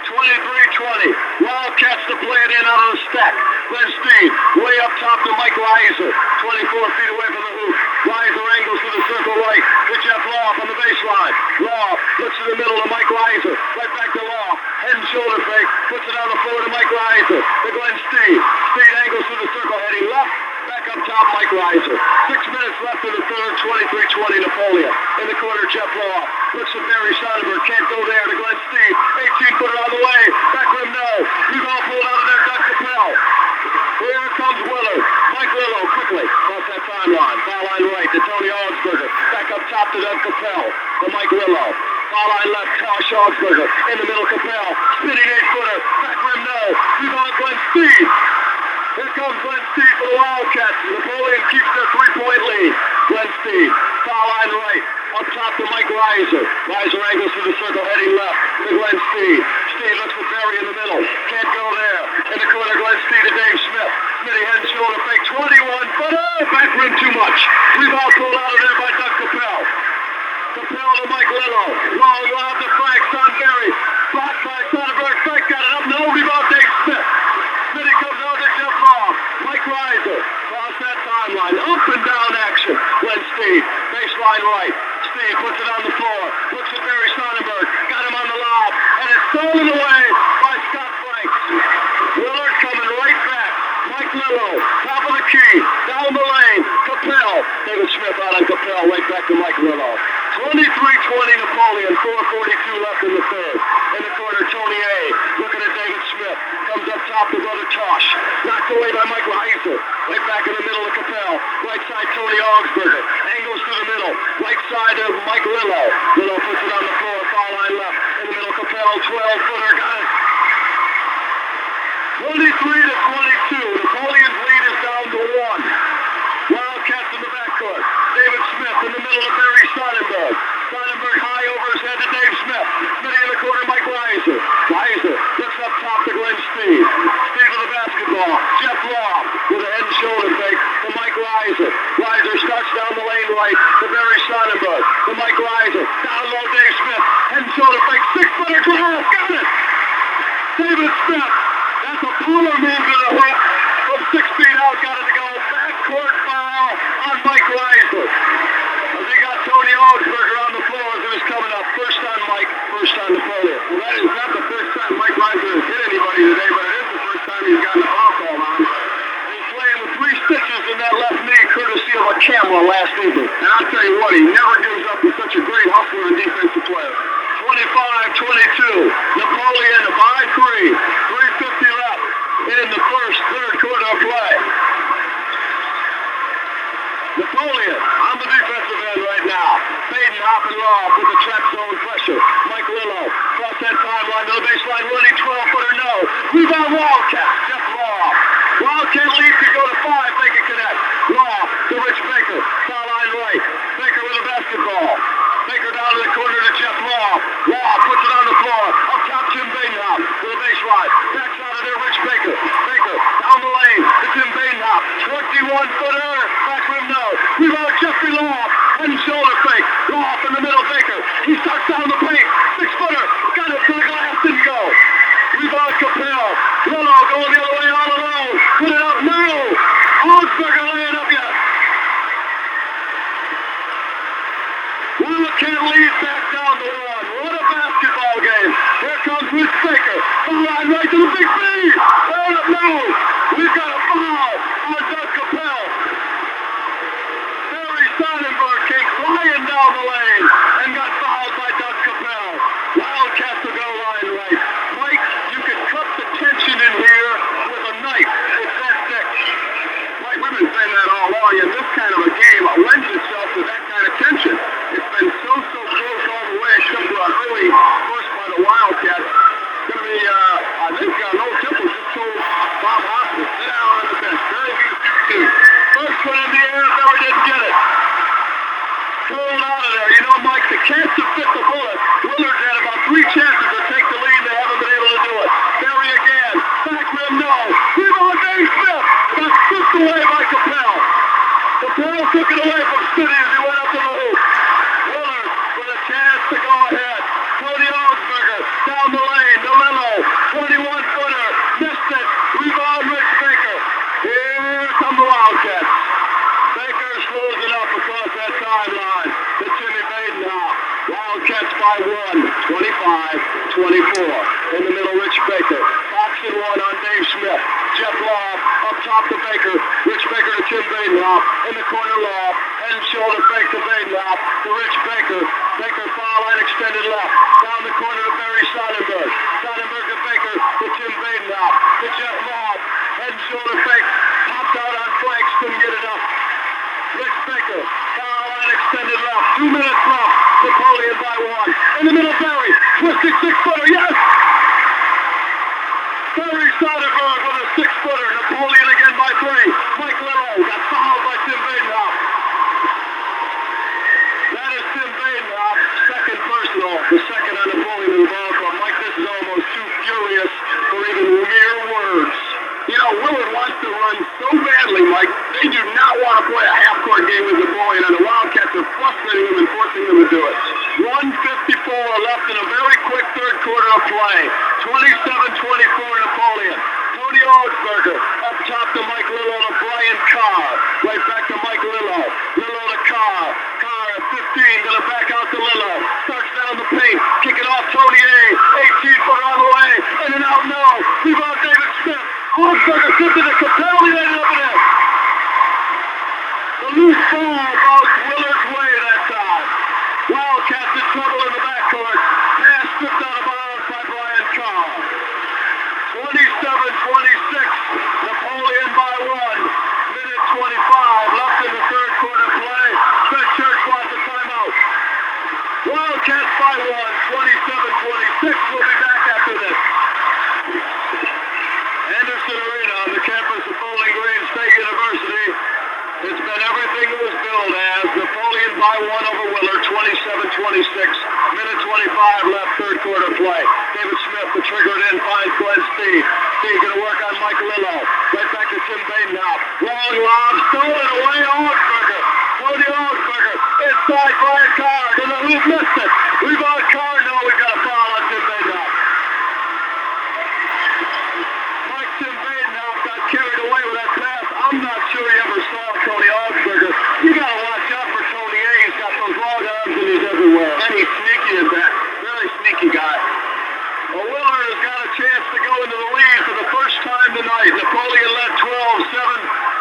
23-20. Wildcats to play it in out of the stack. Glenn Steed way up top to Mike Reiser. 24 feet away from the hoop. Reiser angles to the circle right to Jeff Law from the baseline. Law looks in the middle to Mike Reiser. Right back to Law. Head and shoulder fake. Puts it on the floor to Mike Reiser. To Glenn Steed. Steed angles to the circle heading left. Back up top, Mike Reiser. 6 minutes left in the third, 23-20 Napoleon. In the corner, Jeff Law. Looks at Barry Sonnenberg. Can't go there to Glenn Steed. 18-footer on the way. Back rim, no. Rebound pulled out of there, Doug Capel. Here comes Willard. Mike Lillo quickly across that timeline. Foul line right to Tony Augsburger. Back up top to Doug Capel. To Mike Lillo. Foul line left, Tosh Augsburger. In the middle, Capel. Spinning 8-footer. Back rim, no. Rebound, Glenn Steed. Here comes Glenn Steed for the Wildcats. Napoleon keeps their three-point lead. Glenn Steed, foul line right. Up top to Mike Reiser. Reiser angles to the circle, heading left to Glenn Steed. Steed looks for Barry in the middle. Can't go there. In the corner, Glenn Steed to Dave Smith. Smitty head and shoulder fake. 21-footer. Back rim too much. Rebound pulled out of there by Doug Capel. Capel to Mike Lillo. Long lob to Frank. Son Barry. Blocked by Sonnenberg. Frank got it up. No rebound, Dave Smith. Smitty comes over to Jeff Law. Mike Reiser. Cross that timeline. Up and down action. Glenn Steed. Baseline right. Steed puts it on the floor. Looks at Barry Sonnenberg. Got him on the lob. And it's stolen away by Scott Franks. Willard coming right back. Mike Lillo. Top of the key. Down the lane. Capel. David Smith out on Capel. Right back to Mike Lillo. 23-20 Napoleon. 4:42 left in the third. In the corner, Tony A. Looking at David Smith. Comes up top to brother Tosh. Knocked away by Mike Reiser. Right back in the middle of Capel. Right side, Tony Augsburger. Angles to the middle. Right side of Mike Lillo. Lillo puts it on the floor. Foul line left. In the middle, Capel. 12-footer. Got it. 23-22. Napoleon's lead is down to one. Wildcats in the backcourt. David Smith in the middle of Barry Sonnenberg. Sonnenberg high over his head to Dave Smith. Smitty in the corner, Mike Reiser. Reiser looks up top to Glenn Steed. Steed with the basketball. Jeff Law with a head and shoulder fake to Mike Reiser. Reiser starts down the lane right to Barry Sonnenberg. To Mike Reiser. Down low, Dave Smith. Head and shoulder fake. 6-footer glass. Got it! David Smith. That's a power move to the hook. From 6 feet out, got it to go. Backcourt foul on Mike Reiser. As he got Tony Augsburger on the floor as he was coming first on Napoleon. Well, that is not the first time Mike Reiser has hit anybody today, but it is the first time he's gotten a foul call on him. He's playing with 3 stitches in that left knee, courtesy of a camera last evening. And I'll tell you what, he never gives up. He's such a great hustler and defensive player. 25-22. Napoleon by 3. 3:50 left in the third quarter of play. Napoleon on the defensive end right now. Baden hopping off with the trap zone pressure. Mike Lillo across that timeline to the baseline, running 12-footer, no. Rebound Wildcat, Jeff Law. Wildcat lead could go to 5, they can connect. Law to Rich Baker, foul line right. Baker with a basketball. Baker down to the corner to Jeff Law. Law puts it on the floor. Up top, Tim Badenhop to the baseline. Backs out of there, Rich Baker. Baker down the lane to Tim Badenhop. 21-footer. Back rim, no. Rebound, Jeffrey Law. Head and shoulder fake. Law up in the middle, Baker. He starts down the paint. 6-footer. Got it to the glass, didn't go. Rebound, Capel. Lillo going the other way all alone. Put it up, no. Augsburger laying up yet. Wildcat leads back down to 1. What a basketball game. Here comes Rich Baker. Foul line right to the big B. Laying up, no. We've got a foul on Doug Capel. Barry Sonnenberg came flying down the lane and got fouled by Doug Capel. Wildcats to go line right. Mike, you can cut the tension in here with a knife. It's that thick. Mike, we've been saying that all along, and this kind of a game lends itself to that kind of tension. It's been so close all the way, except for an early burst by the Wildcats. It's going to be, I think, no Temple just told Bob Hoskins, sit down on the bench. Very good. First one in the air, never did get it. Pulled out of there. You know, Mike, the chance to fit the bullet. Willard's had about 3 chances to take the lead. They haven't been able to do it. Barry again. Back rim, no. Rebound, Dave Smith. Got stripped away by Capel. Capel took it away from City as he went up to the hoop. Willard with a chance to go ahead. Cody Augsburger down the lane. DeLillo, 21-footer. Missed it. Rebound, Rich Baker. Here come the Wildcats. Baker slows it up across that timeline to Jimmy Badenhop. Wildcats by 1, 25-24. In the middle, Rich Baker. Boxing 1 on Dave Smith. Jeff Law up top to Baker. Rich Baker to Tim Badenhop. In the corner, Law. Head and shoulder fake to Badenhop. To Rich Baker. Baker foul line extended left. Down the corner to Barry Sonnenberg. Sonnenberg to Baker. To Tim Badenhop. To Jeff Law. Head and shoulder fake. Popped out on flanks. Couldn't get it up. Rich Baker, foul line extended left. 2 minutes left. Napoleon by 1. In the middle, Barry. Twisted 6-footer. Yes! Barry Sonnenberg with a 6-footer. Napoleon again by 3. Mike Lillo got fouled by Tim Badenhop. That is Tim Badenhop. Second personal. The second on Napoleon in the ball club. Mike, this is almost too furious for even mere words. You know, Willard wants to run so badly, Mike. They do not want to play a half-court game with Napoleon, and the Wildcats are frustrating them and forcing them to do it. 1:54 left in a very quick third quarter of play. 27-24 Napoleon. Cody Augsburger up top to Mike Lillo to Brian Carr. Right back to Mike Lillo. Lillo to Carr. Carr at 15, gonna back out to Lillo. Starts down the paint. Kick it off Tony A. 18-footer on the way. In and out, no. Rebound David Smith. Augsburger flipped it to Capel. He laid it up and in. The loose ball goes Willard's way that time. Wildcats in trouble in the backcourt. Pass stripped out of bounds by Brian Carr. 27-26. Napoleon by 1. Minute 25 left in the third quarter play. Fred Church wants a timeout. Wildcats by 1. 27-26. We'll be back after this. Anderson Arena on the campus of Bowling Green State University. It's been everything it was billed as. Napoleon by 1 over Willard, 27-26. Minute 25 left, third quarter play. David Smith, the trigger it in, finds Glenn Steve. Steve going to work on Mike Lillo. Right back to Tim Badenhop. Long lob, stolen away, Augsburger. Cody Augsburger, inside Brian Carr. To the hoop, missed it. Rebound Carr, no, we've got a foul on Tim Badenhop. Tim Badenhop got carried away with that pass. I'm not sure he ever saw Cody Augsburger. You got to watch out for Tony A. He's got those long arms and he's everywhere. And he's sneaky as that. Very sneaky Willard has got a chance to go into the lead for the first time tonight. Napoleon led 12-7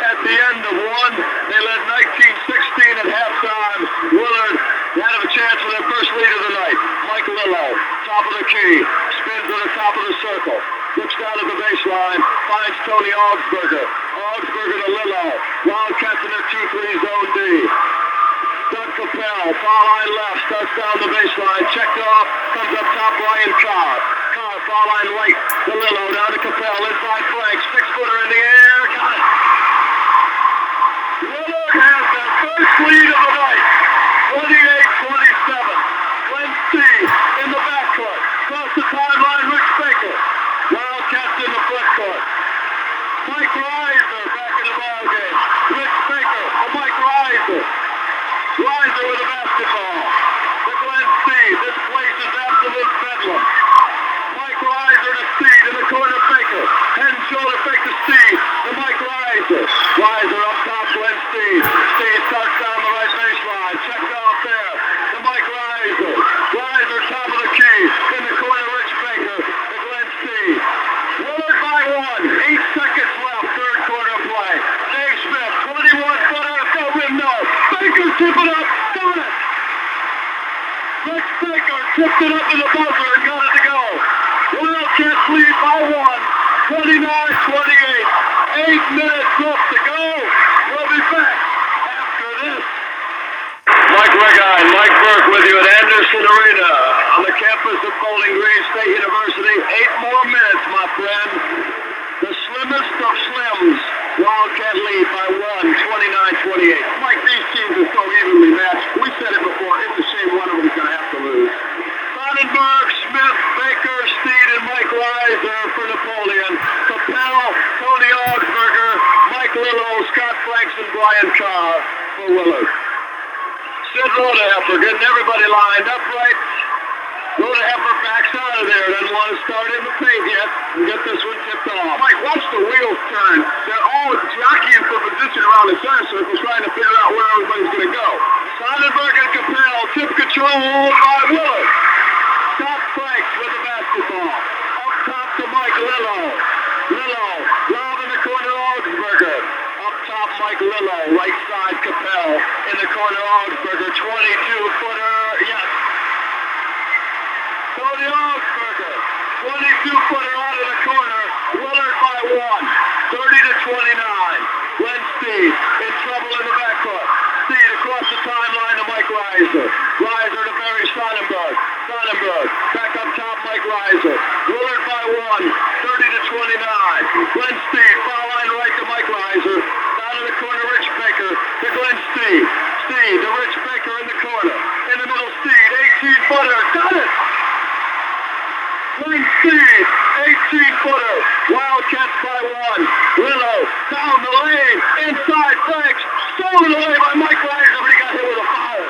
at the end of one. They led 19-16 at halftime. Willard had a chance for their first lead of the night. Mike Lillo, top of the key, spins to the top of the circle. Looks down at the baseline, finds Tony Augsburger. Augsburger to Lillo. Wildcats in their 2-3 zone D. Doug Capel, foul line left, starts down the baseline, checked off, comes up top, Ryan Carr. Carr, foul line right, to Lillo, down to Capel, inside flank, 6-footer in the air, got it. Willard has their first lead of the night, 28-27. Glenn Steed in the backcourt, across the timeline, Rich Baker. Wildcats in the front court. Mike Reiser back in the ballgame. Rich Baker to Mike Reiser. Reiser with a basketball. To Glenn Steed. This place is absolute bedlam. Mike Reiser to Steed in the corner. Baker. Head and shoulder fake to Steed. To Mike Reiser. Reiser up top. Glenn Steed. Steed starts down the right baseline. Checked off there. To Mike Reiser. Reiser top of the key. In the corner. Rich Baker. To Glenn Steed. Willard by one. 8 seconds left. Third quarter play. Dave Smith. 21-footer. Go rim no. Baker tip it up. Got it. Rich Baker tipped it up in the buzzer and got it to go. Wildcats lead by one. 29-28. 8 minutes left to go. We'll be back after this. Mike Regine, Mike Burke with you at Anderson Arena on the campus of Bowling Green State University. 8 more minutes, my friend. The slimmest of slims. Wildcat lead by one, 29-28. Mike, these teams are so evenly matched. We said it before. It's a shame one of them is going to have to lose. Sonnenberg, Smith, Baker, Steed, and Mike Reiser for Napoleon. Capel, Tony Augsburger, Mike Lillo, Scott Franks, and Brian Carr for Willard. Sid Rodeheffer getting everybody lined up right. Rodeheffer backs out of there. Doesn't want to start in the paint yet and get this one tipped off. Mike, watch the wheels turn. They're all jockeying for position around the center circle, trying to figure out where everybody's going to go. Sonnenberg and Capel, tip control by Willard. Scott Franks with the basketball. Up top to Mike Lillo. Lillo, lob in the corner, Augsburger. Up top, Mike Lillo. Right side, Capel. In the corner, Augsburger. 22-footer. Yes. Tony Augsburger. 22-footer out of the corner. Willard by one. 30-29. Glenn Steed in trouble in the backcourt. Steed across the timeline to Mike Reiser. Reiser to Barry Sonnenberg. Sonnenberg back up top, Mike Reiser. Willard by one. 30-29. Glenn Steed, foul line right to Mike Reiser. Down in the corner, Rich Baker to Glenn Steed. Steed to Rich Baker in the corner. In the middle, Steed, 18-footer. Got it! Glenn Steed, 18-footer. Wildcats by one. Lillo down the lane. Inside Franks. Stolen away by Mike Reiser, but he got hit with a foul.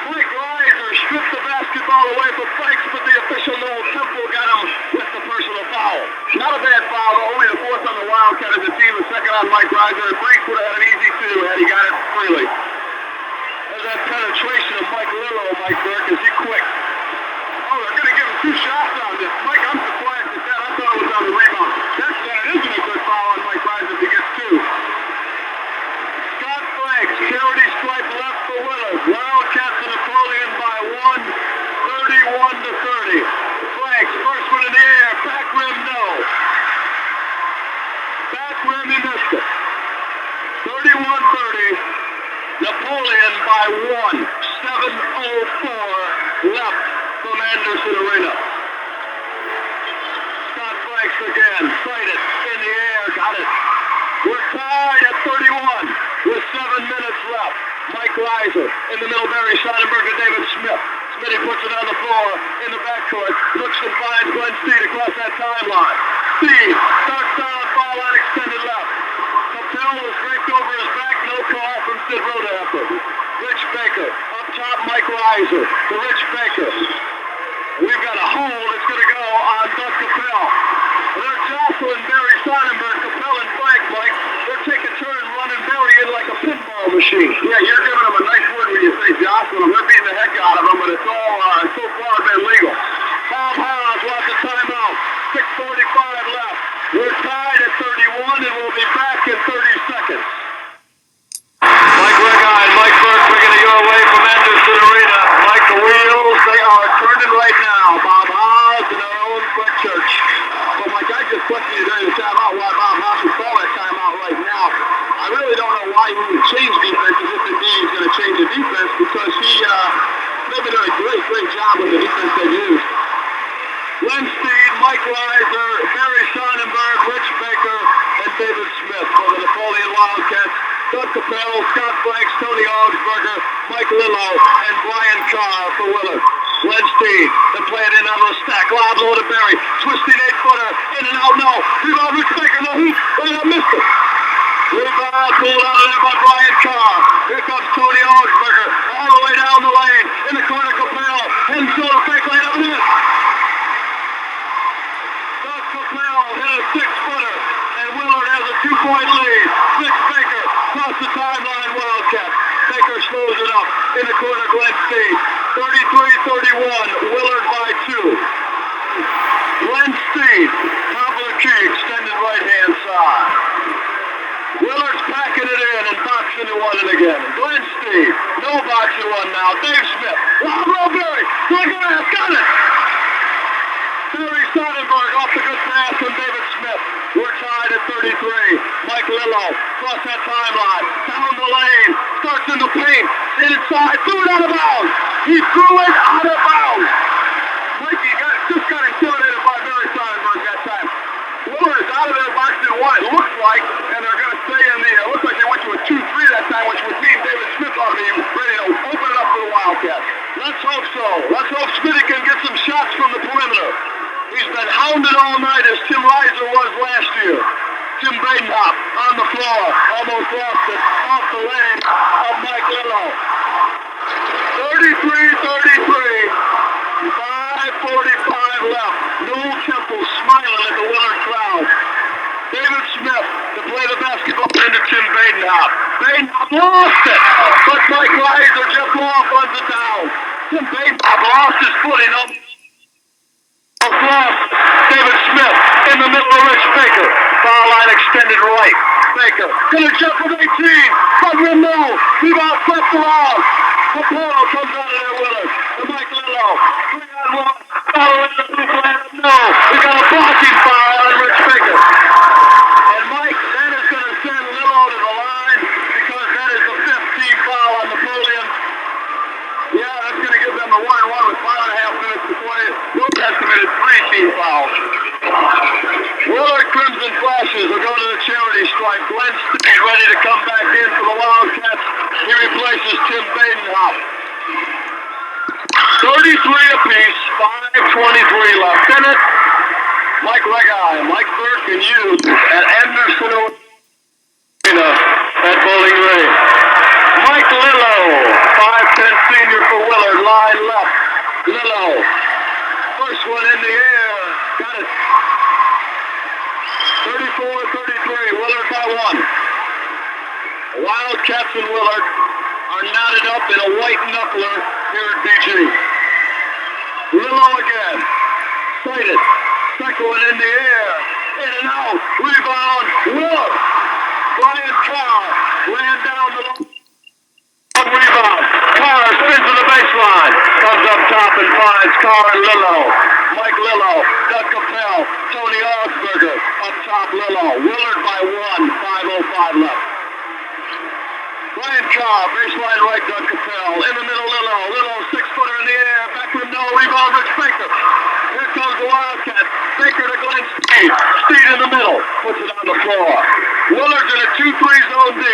Mike Reiser stripped the basketball away from Franks, but the official Noel Temple got him with the personal foul. Not a bad foul, but only the fourth on the Wildcat as a team, the second on Mike Reiser. And Franks would have had an easy two had he got it freely. There's that penetration of Mike Lillo, Mike Burke. Is he quick? Oh, they're going to give him 2 shots on this. Mike, I'm surprised at that. I thought it was on the rebound. That isn't a good foul on Mike Reiser if he gets 2. Scott Franks, charity stripe left for Willard. Wildcats to Napoleon by one, 31-30. Franks, first one in the air. Back rim, no. Back rim, he missed it. 31-30. Napoleon by one, 7:04 left from Anderson Arena. Scott Franks again, sighted in the air, got it. We're tied at 31 with 7 minutes left. Mike Reiser in the middle, Barry Sonnenberg and David Smith. Smitty puts it on the floor in the backcourt, looks and finds Glenn Steed across that timeline. Steed starts down, foul line extended left. Capel was draped over his back, no call from Sid Rodeheffer. Rich Baker, up top Mike Reiser to Rich Baker. We've got a hole that's going to go on Doug Capel. They're jostling Barry Sonnenberg, Capel and Frank, Mike. They're taking turns running Barry in like a pinball machine. Yeah, you're giving them a nice word when you say jostling them. They're beating the heck out of them, but it's all so far been legal. Bob Haas Napoleon will be back in 30 seconds. Mike Reggie and Mike Burke bringing it your way from Anderson Arena. Mike, the wheels, they are turning right now. Bob Haas and our own Fred Church. Well, Mike, I just questioned you during the timeout why Bob Haas would call that timeout right now. I really don't know why he would change defenses if indeed he's going to change the defense, because they've been doing a great job with the defense they've used. Glenn Steed, Mike Reiser, Barry Sonnenberg, Rich Baker, and David Smith for the Napoleon Wildcats. Doug Capel, Scott Franks, Tony Augsburger, Mike Lillo, and Brian Carr for Willard. Glenn Steed, they play it in on the stack, lob low to Barry, twisting 8-footer, in and out, no. Rebound, Rich Baker, no hoop, and I missed it. Rebound pulled out of there by Brian Carr. Here comes Tony Augsburger, all the way down the lane, in the corner, Capel, and shoulder fake lane up and in. Doug Capel hit a 6-footer, and Willard has a 2-point lead. Rich Baker across the timeline, Wildcats. Baker slows it up in the corner, Glenn Steed. 33-31, Willard by 2. Glenn Steed, top of the key, extended right-hand side. Willard's packing it in and boxing it one and again. Glenn Steed, no boxing one now. Dave Smith, lob Barry, got it! Barry Sonnenberg off the good pass from David Smith. We're tied at 33. Mike Lillo across that timeline, down the lane, starts in the paint, inside, threw it out of bounds. He threw it out of bounds. Mikey just got intimidated by Barry Sonnenberg that time. Willard is out of there boxing one, it looks like, and they're going to stay in the, it looks like they went to a 2-3 that time, which would mean David Smith ought to be ready to open it up for the Wildcats. Let's hope so. Let's hope Smitty can get some shots from the perimeter. He's been hounded all night as Tim Reiser was last year. Tim Badenhop on the floor, almost lost it, off the lane of Mike Lillo. 33-33, 5:45 left. Noel Temple smiling at the Willard crowd. David Smith to play the basketball into Tim Badenhop. Badenhop lost it, but Mike Reiser, Jeff Law runs it down. Tim Badenhop lost his footing up. David Smith in the middle of Rich Baker. Foul line extended right. Baker gonna jump with 18. Front rim no. Rebound swept around. Apollo comes out of there, Willard. And Mike Lillo. 3-on-1. Foul in the blue flag. No. We got a blocking foul on Rich Baker. And Mike, that is gonna send Lillo to the line because that is the 15th foul on Napoleon. Yeah, that's going to give them the 1-1 with 5.5 minutes to play. Willard has committed 3 team fouls. Willard Crimson Flashes will go to the charity stripe. Glenn Steed ready to come back in for the Wildcats. He replaces Tim Badenhop. 33 apiece, 5:23 left in it. Mike Reggie, Mike Burke, and you at Anderson Arena at Bowling Green. Mike Lillo, 5'10" senior for Willard, line left. Lillo, first one in the air, got it. 34-33, Willard by 1. Wildcats and Willard are knotted up in a white knuckler here at BG. Lillo again, sighted, second one in the air, in and out, rebound, Willard. Brian Carr ran down the rebound. Carr spins to the baseline. Comes up top and finds Carr and Lillo. Mike Lillo, Doug Capel, Tony Augsburger. Up top Lillo. Willard by 1. 5:05 left. Brian Carr, baseline right, Doug Capel. In the middle, Lillo. Lillo, 6-footer in the air. Back to him, no. Rebound, Rich Baker. Here comes the Wildcats. Baker to Glenn Steed. Steed in the middle. Puts it on the floor. Willard's in a 2-3 zone D.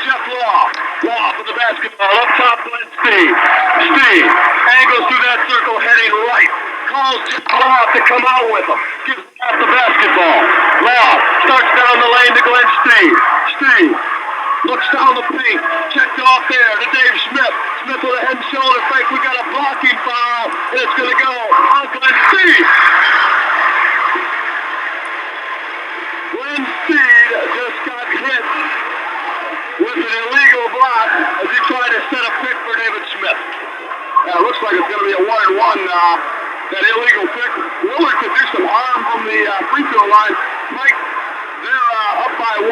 Jeff Law. Law for the basketball. Up top, Glenn Steed. Steed angles through that circle, heading right. Calls Jeff Law to come out with him. Gives out the basketball. Law starts down the lane to Glenn Steed. Steed looks down the paint. Checked off there to Dave Smith. Smith with a head and shoulder fake. We got a blocking foul. And it's going to go on Glenn Steed. Glenn Steed just got hit with an illegal block as he tried to set a pick for David Smith. It looks like it's going to be a 1-1. That illegal pick. Willard could do some harm from the free throw line. Mike, they're up by 1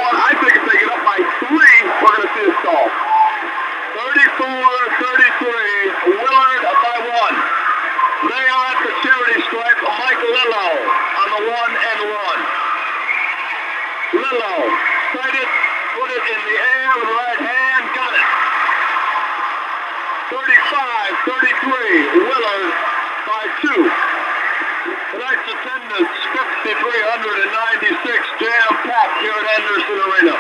Tonight's attendance, 5,396, jam-packed here at Anderson Arena.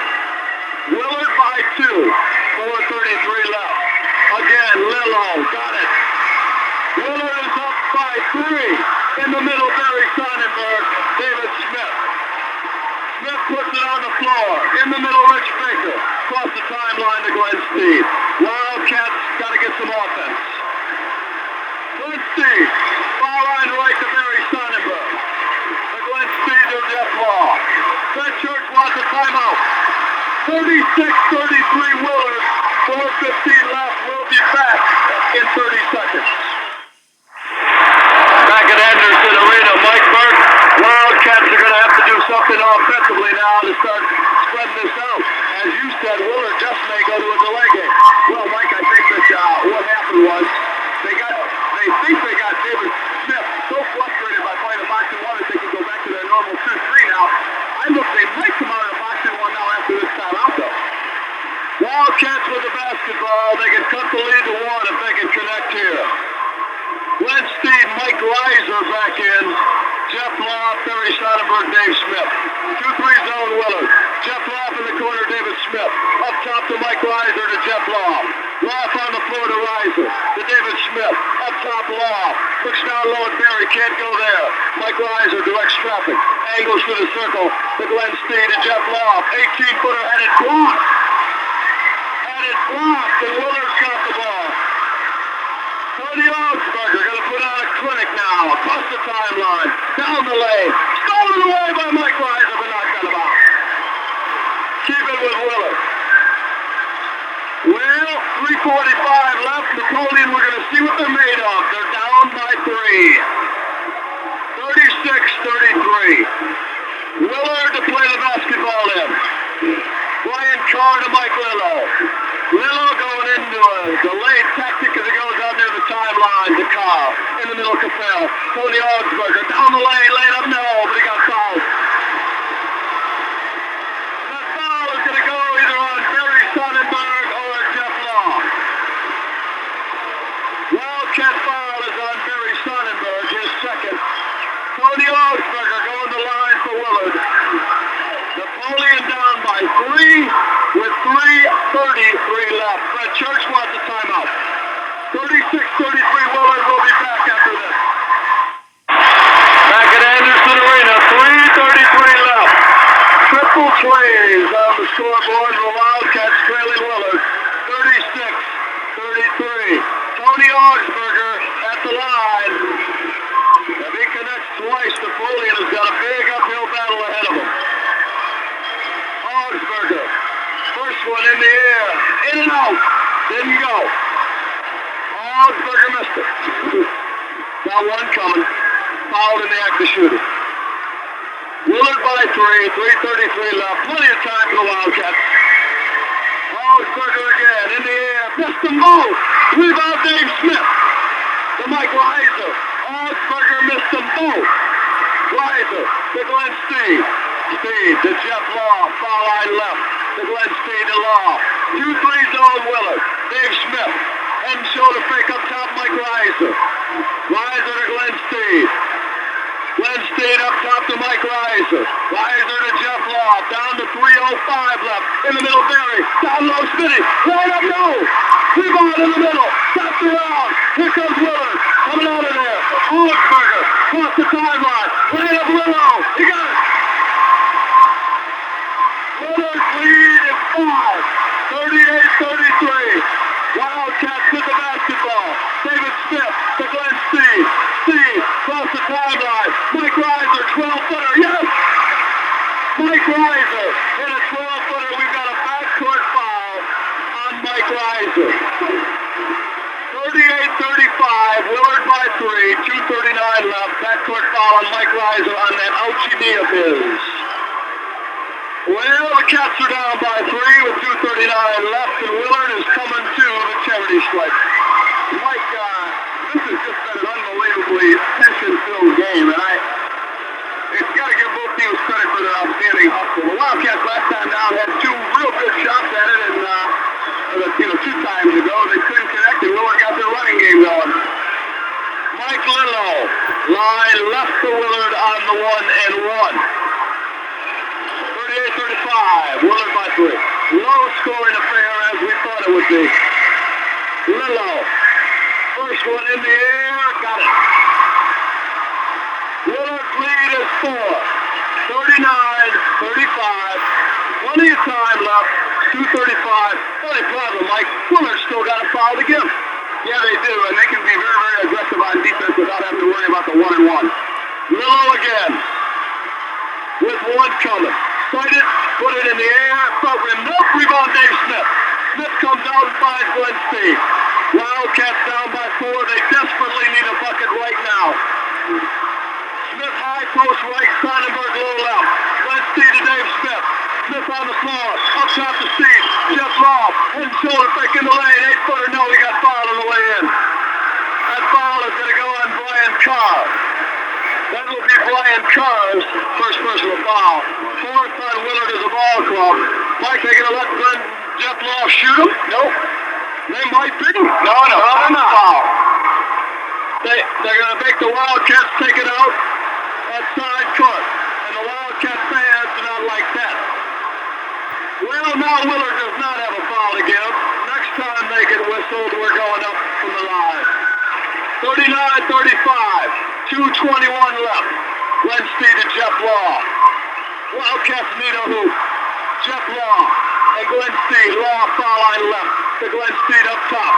Willard by 2, 4:33 left. Again, Lillo, got it. Willard is up by 3. In the middle, Barry Sonnenberg, David Smith. Smith puts it on the floor. In the middle, Rich Baker. Across the timeline to Glenn Steed. Wildcats got to get some offense. Glenn Steed, foul line right to Barry Sonnenberg. To Glenn Steed to Jeff Law. Fred Church wants a timeout. 36-33 Willard. 4:15 left. We'll be back in 30 seconds. Back at Anderson Arena, Mike Burke. Wildcats are going to have to do something offensively now to start spreading this out. As you said, Willard just may go to a delay game. Well, Mike, I think that what happened was they think they got David Smith so frustrated by playing a boxing one that they can go back to their normal 2-3 now. They might come out of a boxing one now after this time out, though. Wildcats with the basketball. They can cut the lead to 1 if they can connect here. Glenn Steed, Mike Reiser back in. Jeff Law, Barry Sonnenberg, Dave Smith. 2-3 zone Willard. Jeff Law in the corner, David Smith. Up top to Mike Reiser to Jeff Law. Law on the floor to Reiser. To David Smith. Up top, Law. Looks down low at Barry. Can't go there. Mike Reiser directs traffic. Angles to the circle. To Glenn Steed and Jeff Law. 18-footer headed blocked. Headed blocked. And Willard's got the ball. Tony Augsburger going to put on a clinic now. Across the timeline. Down the lane. Stolen away by Mike Reiser, but not got about. Keep it with Willard. Well, 3:45 left. Napoleon, we're going to see what they're made of. They're down by 3. 36-33. Willard to play the basketball in. Brian Carr to Mike Lillo. Lillo going into a delayed tactic as he goes out near the timeline to Carr. In the middle, Capel. Tony Augsburger down the lane, laid up, no, but he got fouled. That foul is going to go either on Barry Sonnenberg or Jeff Law. Wildcat foul is on Barry Sonnenberg, his second. Tony Augsburger going the line for Willard. Napoleon down by 3 with 3:33 left. Fred Church wants a timeout. 36-33 Willard will be back after this. Back at Anderson Arena, 3:33 left. Triple plays on the scoreboard. The Wildcats trailing Willard. 36-33. Tony Augsburger at the line. If he connects twice, Napoleon has got a big uphill battle ahead of him. Augsburger. First one in the air. In and out. Didn't go. Augsburger missed it. Got one coming. Fouled in the act of shooting. Willard by 3. 3:33 left. Plenty of time for the Wildcats. Augsburger again. In the air. Missed them both. Rebound Dave Smith. To Mike Reiser. Augsburger missed them both. Reiser to Glenn Steed. Steed to Jeff Law. Foul line left. To Glenn Steed to Law. 2-3 zone Willard. Dave Smith. Head and shoulder fake up top, Mike Reiser. Reiser to Glenn Steed. Glenn Steed up top to Mike Reiser. Reiser to Jeff Law. Down to 3:05 left. In the middle, Barry. Down low, Smitty. Right up, no. Rebound in the middle. Stopped around. Here comes Willard. Coming out of there. Augsburger. Cross the timeline. Right up, Lillo. He got it. Willard's lead is 5. 38-33. Wildcats with the basketball. David Smith to Glenn Steed. Steed cross the timeline. Mike Reiser, 12-footer. Yes! Mike Reiser hit a 12-footer. We've got a backcourt foul on Mike Reiser. 38-35. Willard by 3. 2:39 left. Backcourt foul on Mike Reiser on that ouchie knee of his. Well, the Cats are down by 3 with 2:39 left, and Willard is coming to the charity stripe. Mike, this has just been an unbelievably tension-filled game, and it's got to give both teams credit for their outstanding hustle. The Wildcats last time down had 2 real good shots at it, and 2 times ago they couldn't connect, and Willard got their running game going. Mike Lillo Line left to Willard on the 1-and-1. 38-35. Willard by 3. Low scoring affair as we thought it would be. Lillo. First one in the air. Got it. Willard's lead is 4. 39-35. Plenty of time left. 2:35. Only problem, Mike. Willard's still got a foul to give. Yeah, they do, and they can be very, very aggressive on defense without having to worry about the 1-and-1. Lillo again. With one coming. Sighted, put it in the air, front rim, nope, rebound Dave Smith. Smith comes out and finds Glenn Steed. Wildcats down by 4. They desperately need a bucket right now. Smith high post right, Sonnenberg low left. Glenn Steed to Dave Smith. Smith on the floor, up top to Steed. Jeff Law, head and shoulder fake in the lane. 8-footer, no, he got fouled on the way in. That foul is going to go on Brian Carr. That will be Brian Carr's first personal foul. Fourth on Willard as a ball club. Mike, they going to let Jeff Law shoot him? Nope. They might be. No, they're not. Foul. They're going to make the Wildcats take it out at side court. And the Wildcat fans do not like that. Well, now Willard does not have a foul to give. Next time they get whistled, we're going up from the line. 39-35. 2:21 left. Glenn Steed to Jeff Law. Wildcats need a hoop. Jeff Law and Glenn Steed. Law foul line left to Glenn Steed up top.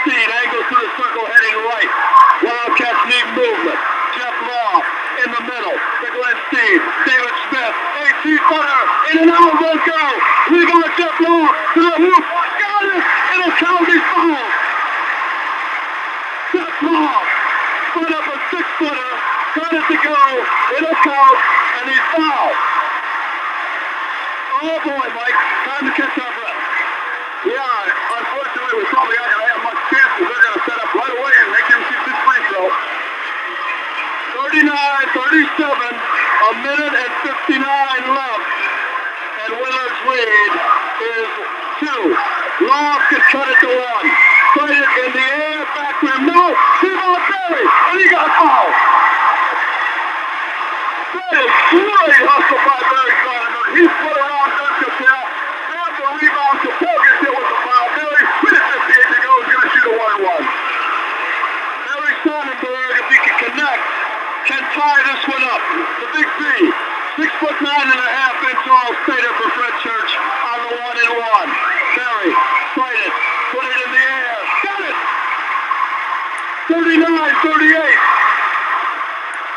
Steed angles to the circle heading right. Wildcats need movement. Jeff Law in the middle to Glenn Steed. David Smith, 18-footer, in and out, won't go. Rebound Jeff Law to the hoop. Got it! It'll count his foul. Jeff Law put up a 6-footer, got it to go. It'll count, and he's fouled. Oh boy, Mike, time to catch our breath. Yeah, unfortunately, we're probably not going to have much chances. They're going to set up right away and make him shoot this free throw. 39-37, a minute and 59 left, and Willard's lead is 2. Law can cut it to 1. Put it in the air, back to him, no, rebound Berry, and he got fouled. That is great hustle by Barry Sonnenberg. He put around Doug Capel, grabbed the rebound, Capel gets hit with the foul. Barry, with 58 to go, is going to shoot a 1-1. Barry Sonnenberg, if he can connect, can tie this one up. The big B, 6'9.5" tall Stater for Fred Church on the 1-and-1. Barry, sighted, put it in the air, got it! 39-38.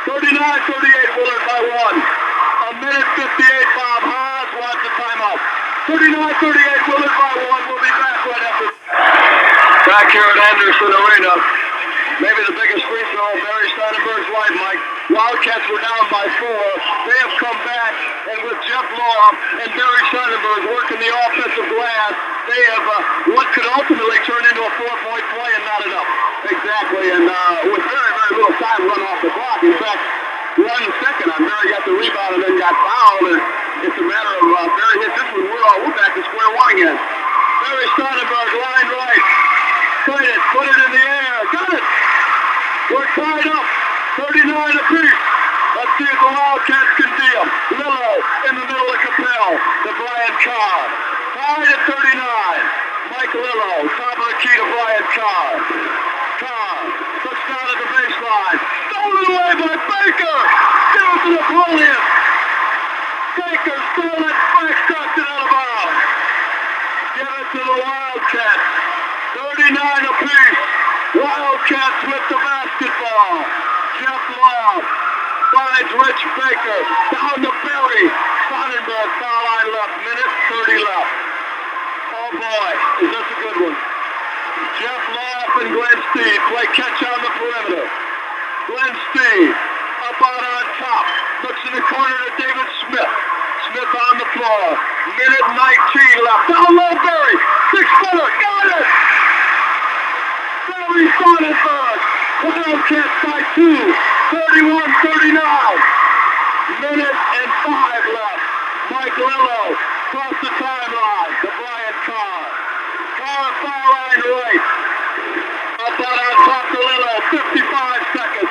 39-38, Willard by 1. A minute 58, Bob Haas wants the timeout. 39-38, Willard by 1. We'll be back right after. Back here at Anderson Arena. Maybe the biggest free throw of Barry Sonnenberg's life, Mike. Wildcats were down by 4. They have come back, and with Jeff Law and Barry Sonnenberg working the offensive glass, they have what could ultimately turn into a 4-point play and not enough. Exactly, and with very, very little time run off the clock. In fact, 1 second on Barry got the rebound and then got fouled, and it's a matter of Barry hits this one. We're back to square one again. Barry Sonnenberg, line right. Sighted, put it in the air, got it! We're tied up, 39 apiece. Let's see if the Wildcats can see him. Lillo in the middle of Capel to Brian Carr. Tied at 39. Mike Lillo, top of the key to Brian Carr. Carr, puts down at the baseline. Stolen away by Baker. Give it to Napoleon. Baker stole it, Frank knocked it out of bounds. Give it to the Wildcats. 39 apiece. Wildcats with the basketball. Jeff Law finds Rich Baker. Down to Barry. Sonnenberg, foul line left. Minute 30 left. Oh boy, is this a good one. Jeff Law and Glenn Steed play catch on the perimeter. Glenn Steed up on top. Looks in the corner to David Smith. Smith on the floor. Minute 19 left. Down low, Barry. 6-footer. Got it! Barry Sonnenberg. Wildcats by 2. 31-39. Minute and 5 left. Mike Lillo across the timeline to Brian Carr. Carr foul line right. Up on top to Lillo. 55 seconds.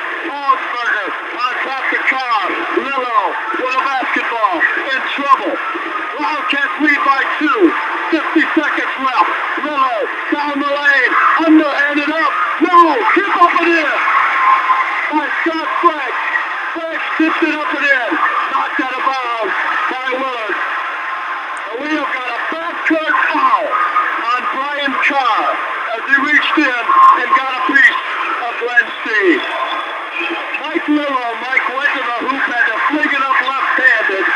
with a basketball. In trouble. Wildcats lead by 2. 50 seconds left. Willard down the lane. Underhanded up. No! Tip up and in. By Scott Frank. Frank tipped it up and in. Knocked out of bounds by Willard. And we have got a backcourt foul on Brian Carr as he reached in and got a piece of Glenn Steed. Mike went to the hoop, had to fling it up left-handed,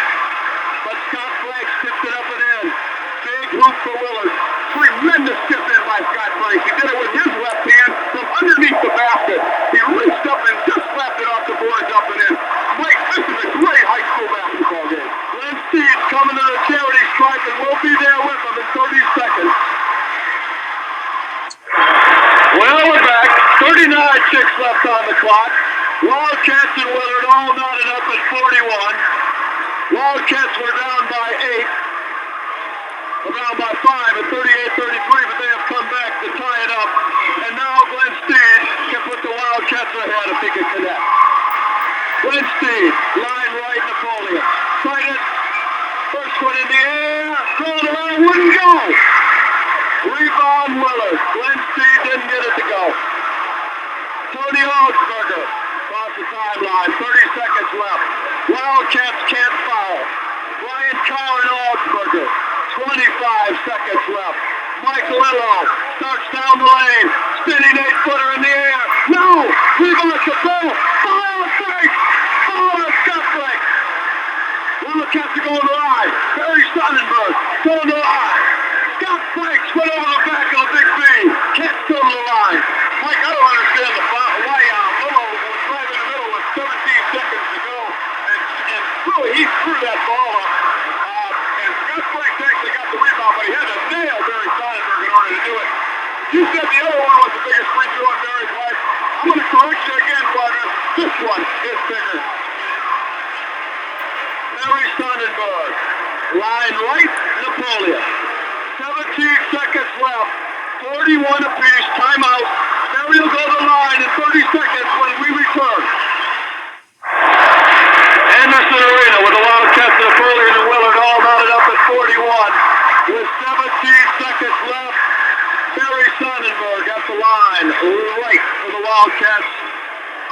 but Scott Frank tipped it up and in. Big hoop for Willard. Tremendous tip in by Scott Frank. He did it with his left hand from underneath the basket. He reached up and just slapped it off the boards up and in. Mike, this is a great high school basketball game. Glenn Steed's coming to the charity stripe, and we'll be there with him in 30 seconds. Well, we're back. 39 ticks left on the clock. Wildcats and Willard all knotted up at 41. Wildcats were down by 8. We're down by 5 at 38-33, but they have come back to tie it up. And now Glenn Steed can put the Wildcats ahead if he can connect. Glenn Steed, line right, Napoleon. Fight it. First one in the air. Throw it around, wouldn't go. Rebound Willard. Glenn Steed didn't get it to go. Tony Augsburger across the timeline. 30 seconds left. Wildcats can't foul. Brian Carr and Augsburger. 25 seconds left. Mike Lillo starts down the lane. Spinning 8-footer in the air. No! Rebound Capel. Foul Frank! Foul Scott Frank! Wildcats are going to the line. Barry Sonnenberg going to the line. Scott Franks went over the back of the big B. Can't go to the line. Mike, I don't understand why Lillo was right in the middle with 17 seconds to go. And really, he threw that ball up. And Scott Franks actually got the rebound, but he had to nail Barry Sonnenberg in order to do it. You said the other one was the biggest free throw in Barry's life. I'm going to correct you again, partner. This one is bigger. Barry Sonnenberg. Line right, Napoleon. 17 seconds left. 41 apiece. Timeout. Barry will go to the line in 30 seconds when we return. Anderson Arena with the Wildcats, Napoleon and Willard all knotted up at 41. With 17 seconds left, Barry Sonnenberg at the line, right for the Wildcats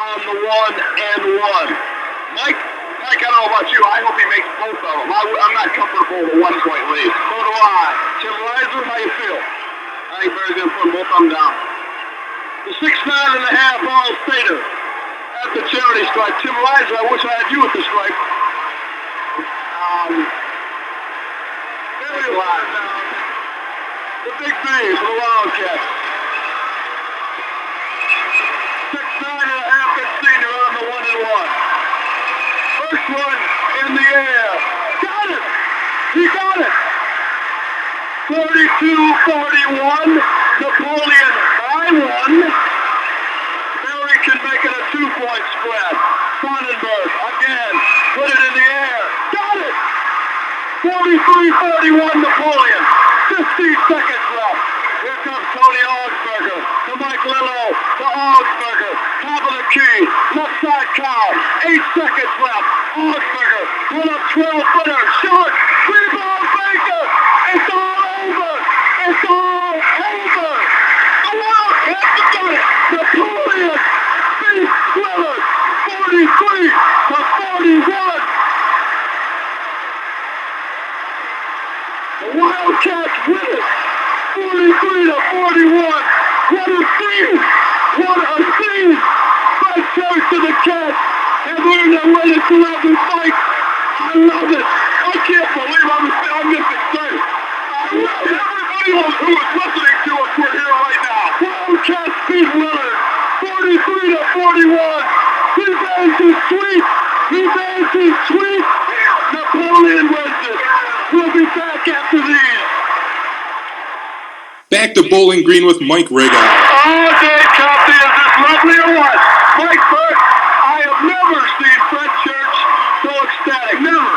on the 1-and-1. Mike, I don't know about you. I hope he makes both of them. I'm not comfortable with a 1-point lead. So do I. Tim Reiser, how you feel? I think Barry's going to put both of them down. The 6'9.5" All-Stater at the charity stripe. Tim Reiser, I wish I had you at the stripe. Very live now. The big B for the Wildcats. 6'9.5" at senior on the 1-and-1. First one in the air. Got it! He got it! 42-41. Napoleon by 1. Barry can make it a 2-point spread. Sonnenberg again. Put it in the air. Got it! 43-41 Napoleon. 15 seconds left. Here comes Tony Augsburger to Mike Lillo to Augsburger. Top of the key. Left side Carr. 8 seconds left. Augsburger. Put up 12-footer. Short. Rebound Baker. It's all over. It's all over. The Wildcats have done it. Napoleon beats Willard. 43-41. The Wildcats win it. 43-41. What a scene! What a scene! Right church to the Cats have earned their way to 11 fights. I love it. I can't believe I'm this excited. Everybody who is listening to us, we're here right now. Wildcats beat Willard. 43-41. Revenge is sweet. Revenge is sweet. Napoleon wins it. We'll be back after these. Back to Bowling Green with Mike Regal. Oh, Dave Coffey, is this lovely or what? Mike Burke, I have never seen Fred Church so ecstatic. Never.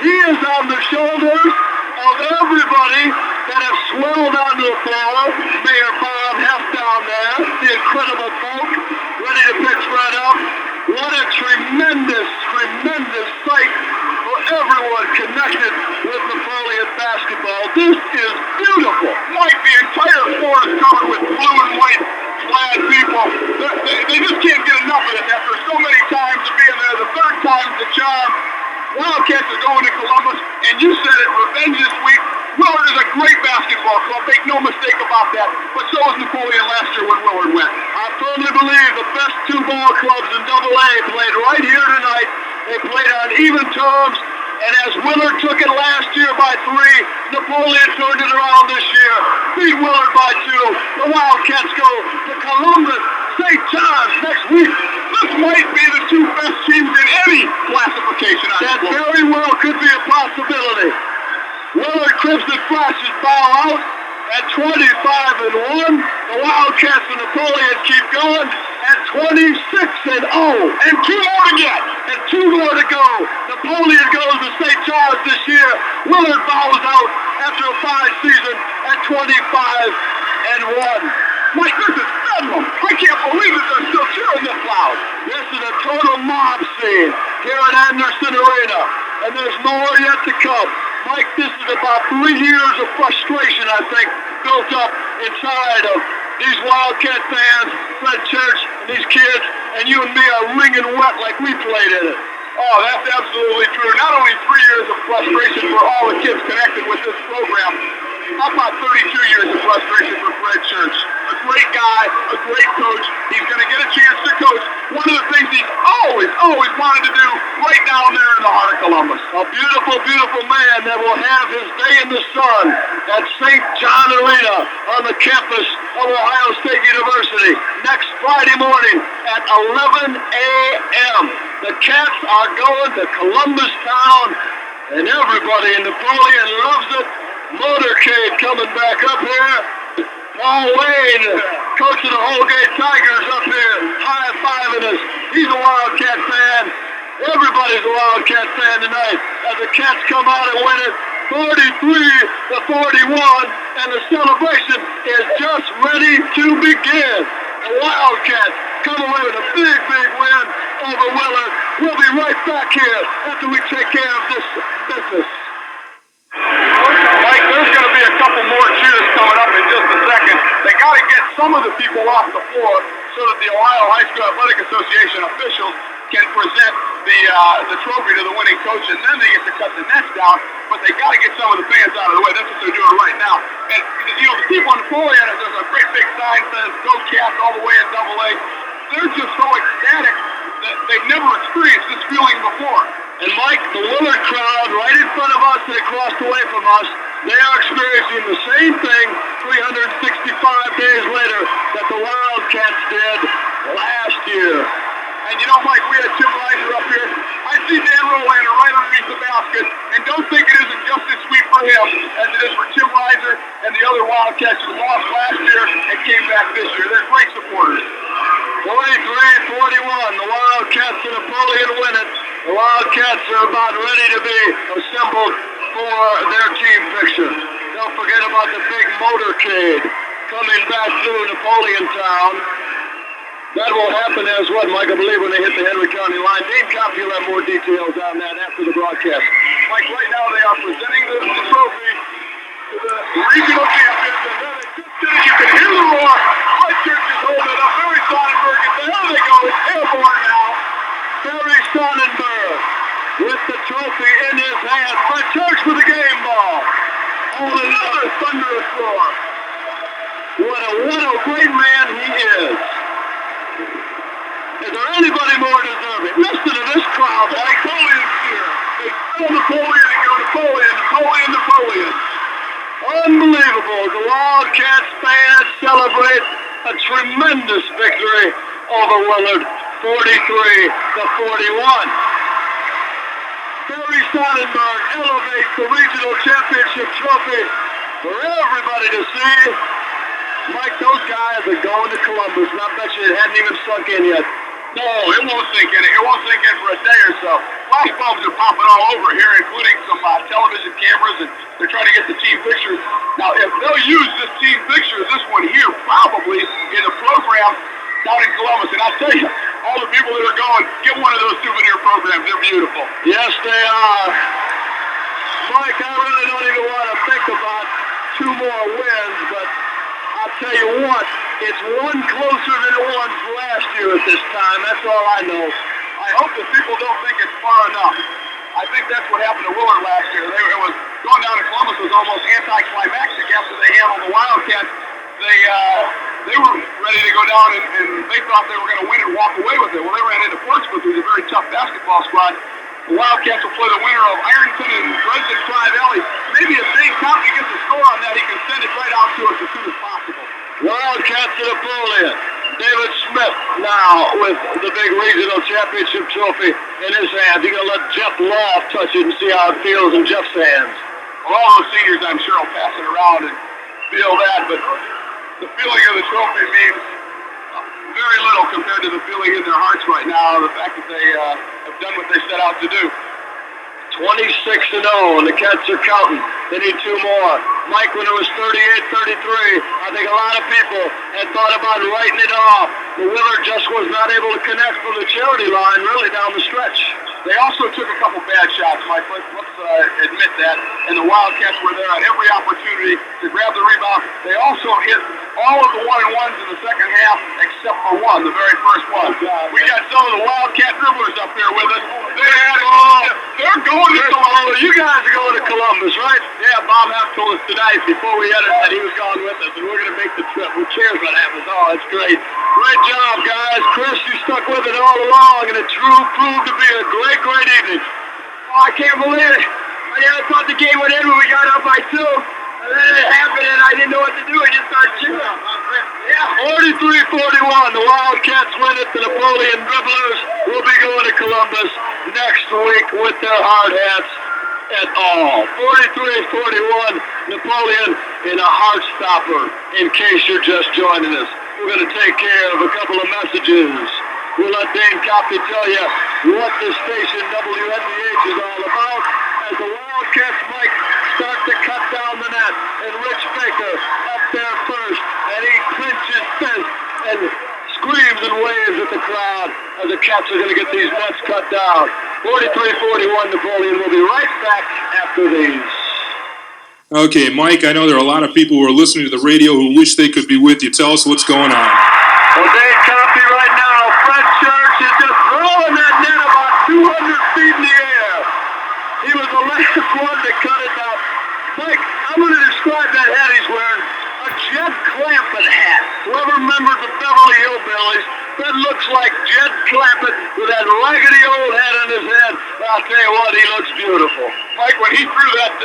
He is on the shoulders of everybody that have swelled onto the floor. Mayor Bob Heft down there, the incredible folk, ready to pick Fred up. What a tremendous, tremendous sight job. Wildcats are going to Columbus, and you said it, revenge this week. Willard is a great basketball club, make no mistake about that, but so was Napoleon last year when Willard went. I firmly believe the best two ball clubs in AA played right here tonight. They played on even terms, and as Willard took it last year by 3, Napoleon turned it around this year, beat Willard by 2. The Wildcats go to Columbus, St. John's next week. This might be the two best teams in any classification. That very well could be a possibility. Willard Crimson Flashes bow out at 25-1. The Wildcats and Napoleon keep going at 26-0. And 2 more to get. And 2 more to go. Napoleon goes to St. John's this year. Willard bows out after a 5 season at 25-1. Mike, this is bedlam. I can't believe that they're still cheering this loud. This is a total mob scene here at Anderson Arena. And there's more yet to come. Mike, this is about 3 years of frustration, I think, built up inside of these Wildcat fans, Fred Church, and these kids, and you and me are wringing wet like we played in it. Oh, that's absolutely true. Not only 3 years of frustration for all the kids connected with this program, how about 32 years of frustration for Fred Church? A great guy, a great coach. He's going to get a chance to coach. One of the things he's always wanted to do right down there in the heart of Columbus. A beautiful, beautiful man that will have his day in the sun at St. John Arena on the campus of Ohio State University next Friday morning at 11 a.m. The Cats are going to Columbus Town, and everybody in Napoleon loves it. Motorcade coming back up here. Paul Wayne, coach of the Holgate Tigers, up here, high-fiving us. He's a Wildcat fan. Everybody's a Wildcat fan tonight as the Cats come out and win it 43-41, and the celebration is just ready to begin. The Wildcats come away with a big, big win over Willard. We'll be right back here after we take care of this business. Mike, there's going to be a couple more cheers coming up in just a second. They got to get some of the people off the floor so that the Ohio High School Athletic Association officials can present the trophy to the winning coach, and then they get to cut the nets down. But they got to get some of the fans out of the way. That's what they're doing right now. And you know, the people on Napoleon, there's a great big sign that says "Go Cats" all the way in AA. They're just so ecstatic that they've never experienced this feeling before. And Mike, the Willard crowd right in front of us and across the way from us, they are experiencing the same thing 365 days later that the Wildcats did last year. And you know, Mike, we had Tim Reiser up here. I see Dan Rolander right underneath the basket, and don't think it isn't just this week for him as it is for Tim Reiser and the other Wildcats who lost last year and came back this year. They're great supporters. 43-41, the Wildcats and Napoleon win it. The Wildcats are about ready to be assembled for their team picture. Don't forget about the big motorcade coming back through Napoleon Town. That will happen as what, Mike, I believe when they hit the Henry County line. Dean Kopp, you'll have more details on that after the broadcast. Mike, right now they are presenting the trophy to the regional champions. And then they just did it. You can hear the roar. Fred Church is holding it up. Barry Sonnenberg is there. There they go. It's airborne now. Barry Sonnenberg with the trophy in his hand. Fred Church with the game ball. Holding another thunderous roar. What a great man he is. Is there anybody more deserving? Listen to this crowd, like Napoleon's here. They spell Napoleon and go Napoleon. Unbelievable. The Wildcats fans celebrate a tremendous victory over Willard, 43-41. Barry Sonnenberg elevates the regional championship trophy for everybody to see. Mike, those guys are going to Columbus, and I bet you it hadn't even sunk in yet. No, it won't sink in. It won't sink in for a day or so. Flash bulbs are popping all over here, including some television cameras, and they're trying to get the team pictures. Now, if they'll use this team picture, this one here, probably in the program down in Columbus. And I tell you, all the people that are going, get one of those souvenir programs. They're beautiful. Yes, they are. Mike, I really don't even want to think about 2 more wins, but I'll tell you what, it's one closer than it was last year at this time. That's all I know. I hope that people don't think it's far enough. enough. I think that's what happened to Willard last year. It was going down to Columbus was almost anticlimactic after they handled the Wildcats. They were ready to go down and they thought they were going to win and walk away with it. Well, they ran into Portsmouth, who's a very tough basketball squad. The Wildcats will play the winner of Ironton and Dresden Tri-Valley. Maybe if Dane County gets a score on that, he can send it right out to us as soon as possible. Wildcats to Napoleon. David Smith now with the big regional championship trophy in his hands. He's going to let Jeff Loft touch it and see how it feels in Jeff's hands. Well, all those seniors, I'm sure, will pass it around and feel that, but the feeling of the trophy means very little compared to the feeling in their hearts right now, the fact that they have done what they set out to do. 26-0, and the Cats are counting. They need two more. Mike, when it was 38-33, I think a lot of people had thought about writing it off. But Willard just was not able to connect from the charity line really down the stretch. They also took a couple bad shots, Mike. Let's admit that. And the Wildcats were there on every opportunity to grab the rebound. They also hit all of the one-and-ones in the second half except for one, the very first one. We got some of the Wildcat dribblers up here with us. They're going to Columbus. You guys are going to Columbus, right? Yeah, Bob Haft told us tonight before we had it that he was going with us, and we're going to make the trip. Who cares what happens? Oh, that's great. Great job, guys. Chris, you stuck with it all along, and it proved to be a great evening. Oh, I can't believe it. I thought the game would end when we got up by 2. And then it happened, and I didn't know what to do. I just started cheering. Yeah. 43-41. The Wildcats win it. The Napoleon Dribblers will be going to Columbus next week with their hard hats at all. 43-41. Napoleon in a heart stopper. In case you're just joining us, we're going to take care of a couple of messages. We'll let Dane Copley tell you what the station WNDH is all about as the Wildcats, Mike, start to cut down the net. And Rich Baker up there first, and he clenches fists and screams and waves at the crowd as the Cats are going to get these nets cut down. 43-41, Napoleon will be right back after these. Okay, Mike, I know there are a lot of people who are listening to the radio who wish they could be with you. Tell us what's going on. Well, Dane Copley right now, Fred Church is just throwing that net about 200 feet in the air. He was the last one to cut it down. Mike, I'm going to describe that hat he's wearing. A Jed Clampett hat. Whoever remembers the Beverly Hillbillies, that looks like Jed Clampett with that raggedy old hat on his head. I'll tell you what, he looks beautiful. Mike, when he threw that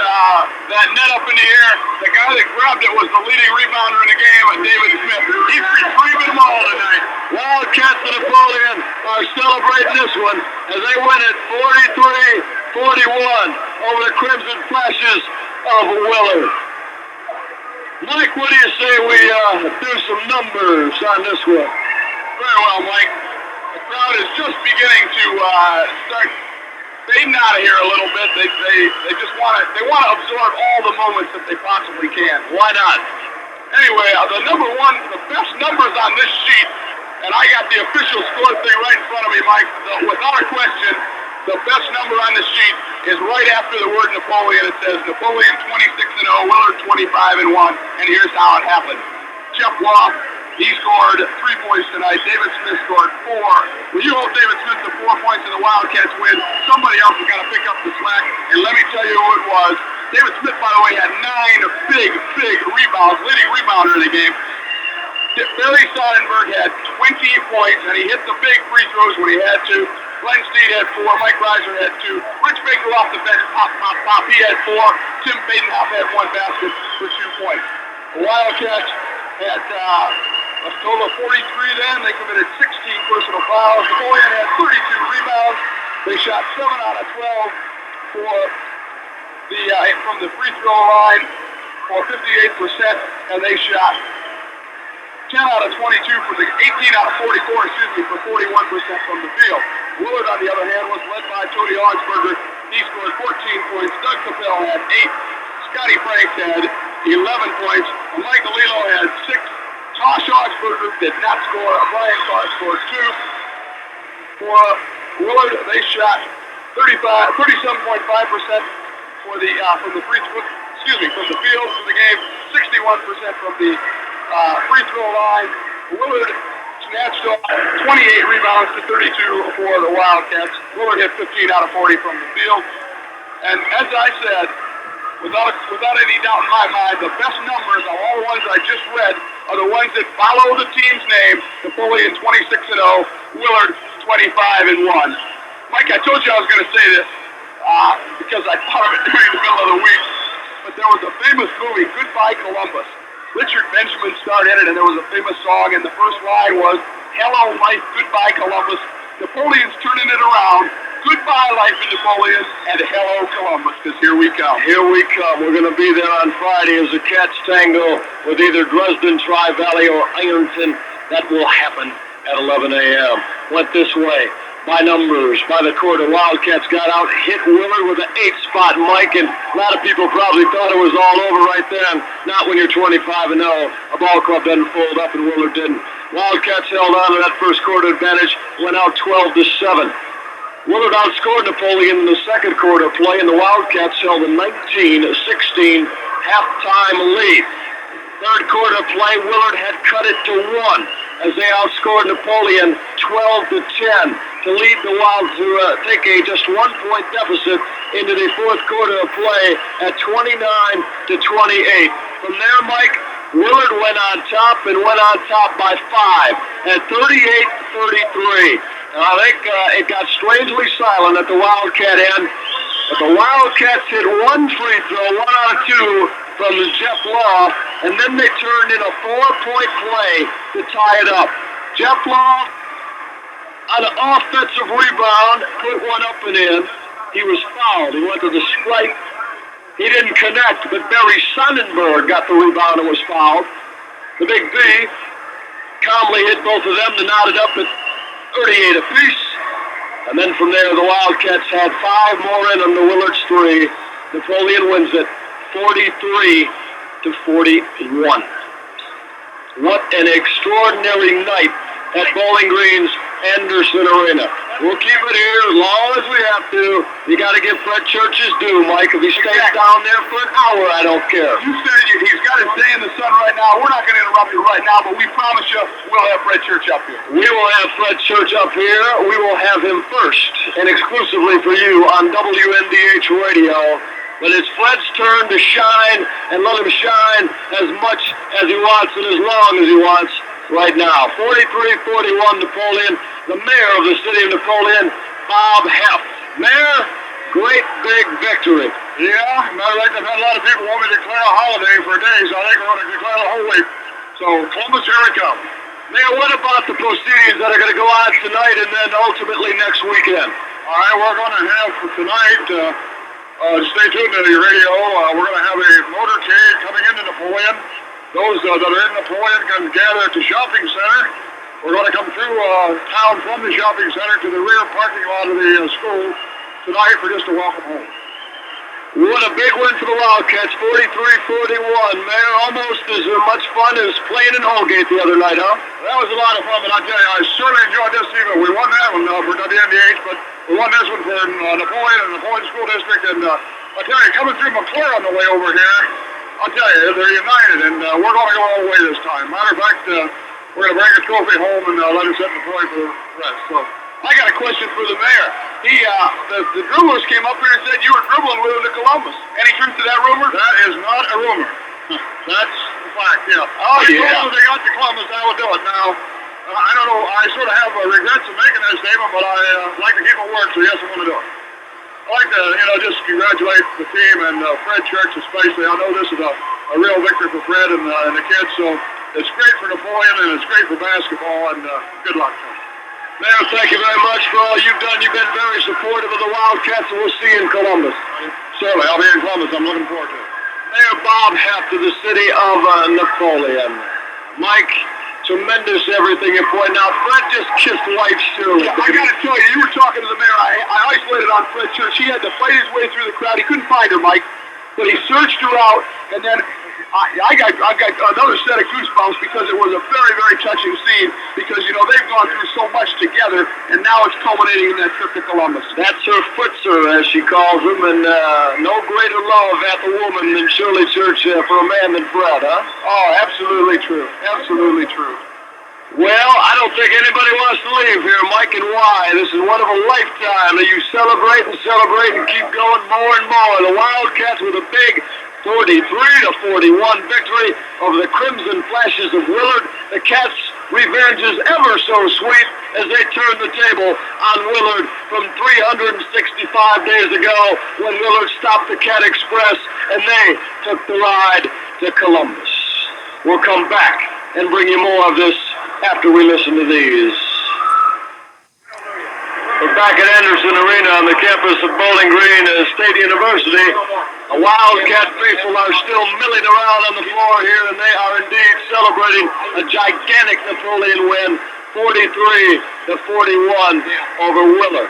net up in the air, the guy that grabbed it was the leading rebounder in the game, David Smith. He's retrieving them all tonight. Wildcats and Napoleon are celebrating this one as they win it 43-41 over the Crimson Flashes of Willard. Mike, what do you say we do some numbers on this one? Very well, Mike. The crowd is just beginning to start fading out of here a little bit. They just want to absorb all the moments that they possibly can. Why not? Anyway, the best numbers on this sheet, and I got the official score thing right in front of me, Mike. Without a question, the best number on the sheet is right after the word Napoleon. It says Napoleon 26-0, Willard 25-1, and here's how it happened. Jeff Loft, he scored 3 points tonight. David Smith scored 4. When you hold David Smith to 4 points and the Wildcats win, somebody else has got to pick up the slack. And let me tell you who it was. David Smith, by the way, had 9 big rebounds, leading rebounder in the game. Barry Sonnenberg had 20 points, and he hit the big free throws when he had to. Glenn Steed had 4. Mike Reiser had 2. Rich Baker off the bench, pop. He had 4. Tim Badenhoff had 1 basket for 2 points. The Wildcats had a total of 43 then. They committed 16 personal fouls. Napoleon had 32 rebounds. They shot 7 out of 12 from the free throw line for 58%, and they shot 10 out of 22 from the 18 out of 44, for 41% from the field. Willard, on the other hand, was led by Tony Augsburger. He scored 14 points. Doug Capel had 8. Scotty Franks had 11 points. And Michael Lilo had 6. Tosh Augsburger did not score. Brian Carr scored 2. For Willard, they shot 37.5% from the field for the game, 61% from the free throw line. Willard Cats still 28 rebounds to 32 for the Wildcats. Willard hit 15 out of 40 from the field. And as I said, without any doubt in my mind, the best numbers of all the ones I just read are the ones that follow the team's name. Napoleon 26-0, Willard 25-1. Mike, I told you I was going to say this because I thought of it during the middle of the week. But there was a famous movie, Goodbye Columbus. Richard Benjamin starred in it, and there was a famous song, and the first line was, "Hello, life, goodbye, Columbus." Napoleon's turning it around. Goodbye, life in Napoleon, and hello, Columbus, because here we come. Here we come. We're going to be there on Friday as the Cats tango with either Dresden, Tri-Valley, or Ironton. That will happen at 11 a.m. Went this way. By numbers, by the quarter, Wildcats got out, hit Willard with an 8-spot, Mike, and a lot of people probably thought it was all over right then. Not when you're 25-0. A ball club doesn't fold up, and Willard didn't. Wildcats held on to that first quarter advantage, went out 12-7. Willard outscored Napoleon in the second quarter play, and the Wildcats held a 19-16 halftime lead. Third quarter play, Willard had cut it to 1 as they outscored Napoleon 12-10 to lead the Wild to take a just 1-point deficit into the fourth quarter of play at 29-28. From there, Mike, Willard went on top and went on top by 5 at 38-33. I think it got strangely silent at the Wildcat end, but the Wildcats hit one free throw, 1 out of 2 from Jeff Law, and then they turned in a 4-point play to tie it up. Jeff Law, on an offensive rebound, put one up and in. He was fouled. He went to the strike. He didn't connect, but Barry Sonnenberg got the rebound and was fouled. The Big B calmly hit both of them to knot it up at 38 apiece. And then from there, the Wildcats had 5 more in them to Willard's 3. Napoleon wins it 43-41. What an extraordinary night at Bowling Green's Anderson Arena. We'll keep it here as long as we have to. You got to give Fred Church his due, Mike. If he stays down there for an hour, I don't care. You said he's got to stay in the sun right now. We're not going to interrupt you right now, but we promise you we'll have Fred Church up here. We will have Fred Church up here. We will have him first and exclusively for you on WNDH Radio. But it's Fred's turn to shine, and let him shine as much as he wants and as long as he wants right now. 43-41 Napoleon. The mayor of the city of Napoleon, Bob Heff. Mayor, great big victory. Yeah, matter of fact, I've had a lot of people want me to declare a holiday for days. I think we're going to declare the whole week. So Columbus, here it comes. Mayor, what about the proceedings that are going to go on tonight and then ultimately next weekend? All right, we're going to have for tonight, stay tuned to the radio. We're going to have a motorcade coming into Napoleon. Those that are in Napoleon can gather at the shopping center. We're going to come through town from the shopping center to the rear parking lot of the school tonight for just a welcome home. What a big win for the Wildcats, 43-41. Mayor, almost as much fun as playing in Holgate the other night, huh? That was a lot of fun, but I tell you, I certainly enjoyed this even. We won that one for WNDH, but we won this one for Napoleon and the Napoleon School District. And I tell you, coming through McClure on the way over here, I'll tell you, they're united, and we're going to go all the way this time. Matter of fact, we're going to bring a trophy home and let it set in the toy for the rest. So I got a question for the mayor. The dribblers came up here and said you were dribbling with him to Columbus. Any truth to that rumor? That is not a rumor. That's the fact, yeah. Oh, yeah. If they got to Columbus, I would do it. Now, I don't know, I sort of have regrets of making that statement, but I like to keep it word, so yes, I'm going to do it. I'd like to, just congratulate the team and Fred Church especially. I know this is a real victory for Fred and the kids, so it's great for Napoleon and it's great for basketball, and good luck to them. Mayor, thank you very much for all you've done. You've been very supportive of the Wildcats, and we'll see you in Columbus. Certainly, I'll be in Columbus. I'm looking forward to it. Mayor Bob Heff to the city of Napoleon. Mike, tremendous everything you're pointing out. Fred just kissed wife's too. Yeah, I got to tell you, you were talking to the mayor. I isolated on Fred Church. He had to fight his way through the crowd. He couldn't find her, Mike, but he searched her out, and then I got another set of goosebumps because it was a very, very touching scene because, they've gone through so much together, and now it's culminating in that trip to Columbus. That's her Fritzer, as she calls him, and no greater love hath a woman than Shirley Church for a man than Fred, huh? Oh, absolutely true. Absolutely true. Well, I don't think anybody wants to leave here, Mike, and why. This is one of a lifetime that you celebrate and keep going more and more. The Wildcats with a big 43-41 victory over the Crimson Flashes of Willard. The Cats' revenge is ever so sweet as they turn the table on Willard from 365 days ago when Willard stopped the Cat Express and they took the ride to Columbus. We'll come back and bring you more of this after we listen to these. We're back at Anderson Arena on the campus of Bowling Green State University. The Wildcat faithful are still milling around on the floor here, and they are indeed celebrating a gigantic Napoleon win, 43-41 over Willard.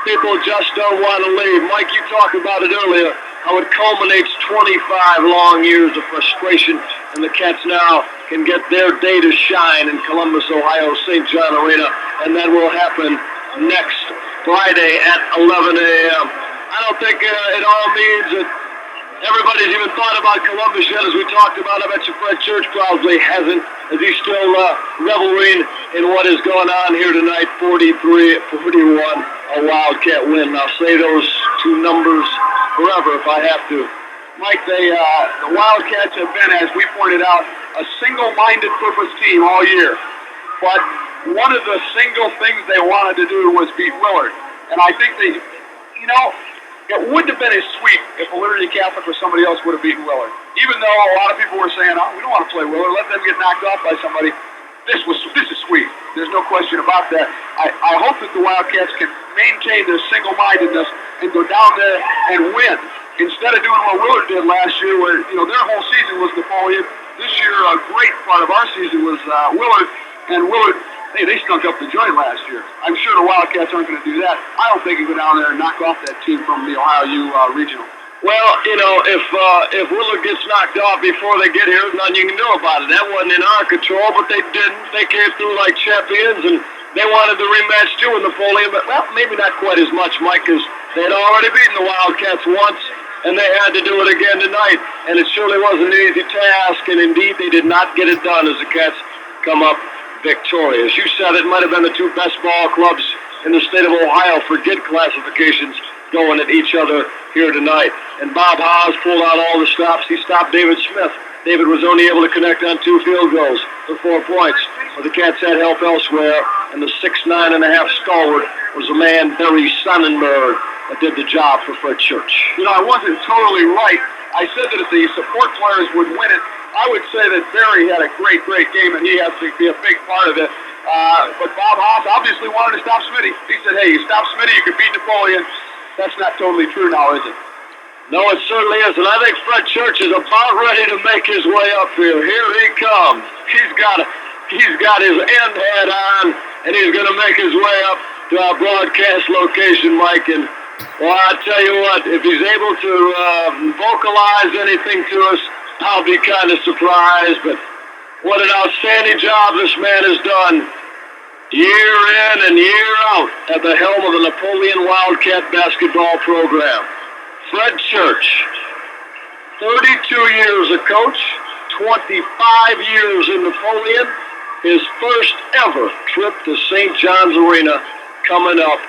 People just don't want to leave. Mike, you talked about it earlier, how it culminates 25 long years of frustration, and the Cats now can get their day to shine in Columbus, Ohio, St. John Arena, and that will happen next Friday at 11 a.m. I don't think it all means that everybody's even thought about Columbus yet, as we talked about. I bet you Fred Church probably hasn't, as he's still reveling in what is going on here tonight. 43-41, a Wildcat win. I'll say those two numbers forever if I have to. Mike, the Wildcats have been, as we pointed out, a single-minded purpose team all year. But one of the single things they wanted to do was beat Willard. And I think they, it wouldn't have been as sweet if a Liberty Catholic or somebody else would have beaten Willard. Even though a lot of people were saying, we don't want to play Willard, let them get knocked off by somebody. This is sweet. There's no question about that. I hope that the Wildcats can maintain their single-mindedness and go down there and win. Instead of doing what Willard did last year, where their whole season was Napoleon. This year, a great part of our season was Willard. And Willard, they stunk up the joint last year. I'm sure the Wildcats aren't going to do that. I don't think he can go down there and knock off that team from the Ohio U Regional. Well, if Willard gets knocked off before they get here, there's nothing you can do about it. That wasn't in our control, but they didn't. They came through like champions, and they wanted the rematch too with Napoleon, but maybe not quite as much, Mike, because they had already beaten the Wildcats once, and they had to do it again tonight. And it surely wasn't an easy task, and indeed they did not get it done as the Cats come up victorious. You said it might have been the two best ball clubs in the state of Ohio for GID classifications going at each other here tonight. And Bob Haas pulled out all the stops. He stopped David Smith. David was only able to connect on 2 field goals for 4 points. But the Cats had help elsewhere, and the 6'9.5" stalwart was the man, Barry Sonnenberg, that did the job for Fred Church. I wasn't totally right. I said that if the support players would win it, I would say that Barry had a great game, and he has to be a big part of it. But Bob Haas obviously wanted to stop Smitty. He said, hey, you stop Smitty, you can beat Napoleon. That's not totally true now, is it? No, it certainly isn't. I think Fred Church is about ready to make his way up here. Here he comes. He's got his end hat on, and he's going to make his way up to our broadcast location, Mike. And well, I tell you what, if he's able to vocalize anything to us, I'll be kind of surprised. But what an outstanding job this man has done, year in and year out, at the helm of the Napoleon Wildcat basketball program. Fred Church, 32 years a coach, 25 years in Napoleon, his first ever trip to St. John's Arena coming up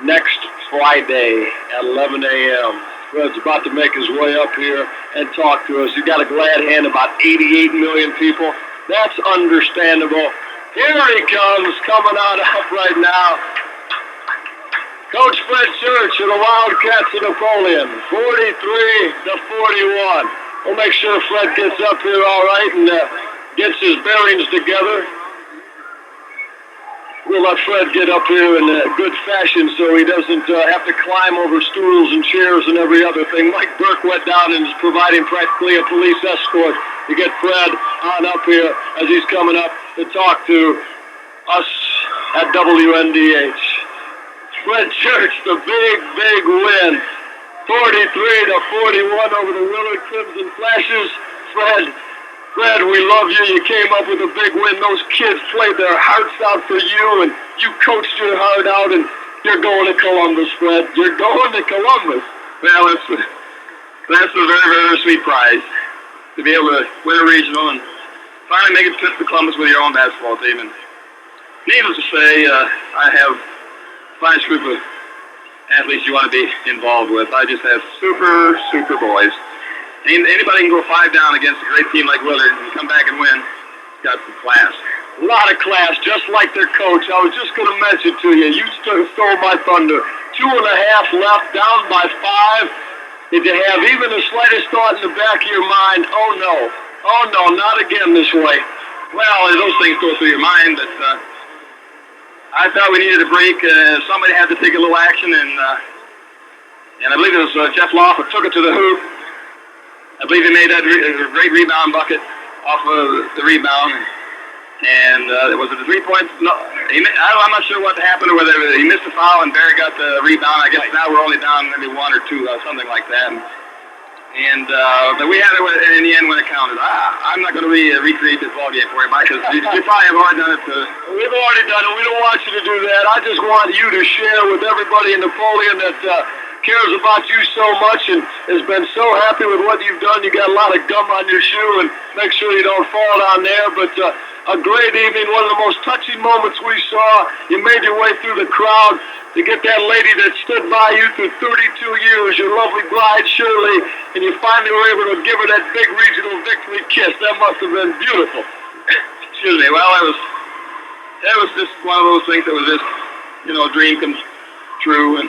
next Friday at 11 a.m. Fred's about to make his way up here and talk to us. He's got a glad hand, about 88 million people. That's understandable. Here he comes, coming on up right now. Coach Fred Church of the Wildcats of Napoleon, 43-41. We'll make sure Fred gets up here all right and gets his bearings together. We'll let Fred get up here in good fashion so he doesn't have to climb over stools and chairs and every other thing. Mike Burke went down and is providing practically a police escort to get Fred on up here as he's coming up to talk to us at WNDH. Fred Church, the big win, 43-41 over the Willard Crimson Flashes. Fred, we love you. You came up with a big win. Those kids played their hearts out for you, and you coached your heart out, and you're going to Columbus, Fred. You're going to Columbus. Well, that's a very, very sweet prize to be able to win a regional and finally make it to Columbus with your own basketball team. And needless to say, I have a fine group of athletes you want to be involved with. I just have super, super boys. Anybody can go 5 down against a great team like Willard and come back and win. It's got some class. A lot of class, just like their coach. I was just going to mention to you, you stole my thunder. 2.5 left, down by 5. Did you have even the slightest thought in the back of your mind, oh no, not again this way? Well, those things go through your mind, but I thought we needed a break. Somebody had to take a little action, and I believe it was Jeff Loff who took it to the hoop. I believe he made that great rebound bucket off of the rebound. And was it a 3-point? No, I'm not sure what happened, or whether he missed the foul and Barry got the rebound. I guess now we're only down maybe 1 or 2, something like that. And but we had it in the end when it counted. I'm not going to recreate this ball game for you, Mike, because you probably have already done it. We've already done it. We don't want you to do that. I just want you to share with everybody in Napoleon that cares about you so much and has been so happy with what you've done. You got a lot of gum on your shoe, and make sure you don't fall down there. But a great evening, one of the most touching moments we saw. You made your way through the crowd to get that lady that stood by you through 32 years, your lovely bride, Shirley, and you finally were able to give her that big regional victory kiss. That must have been beautiful. Excuse me. Well, that was just one of those things that was just, a dream come true. And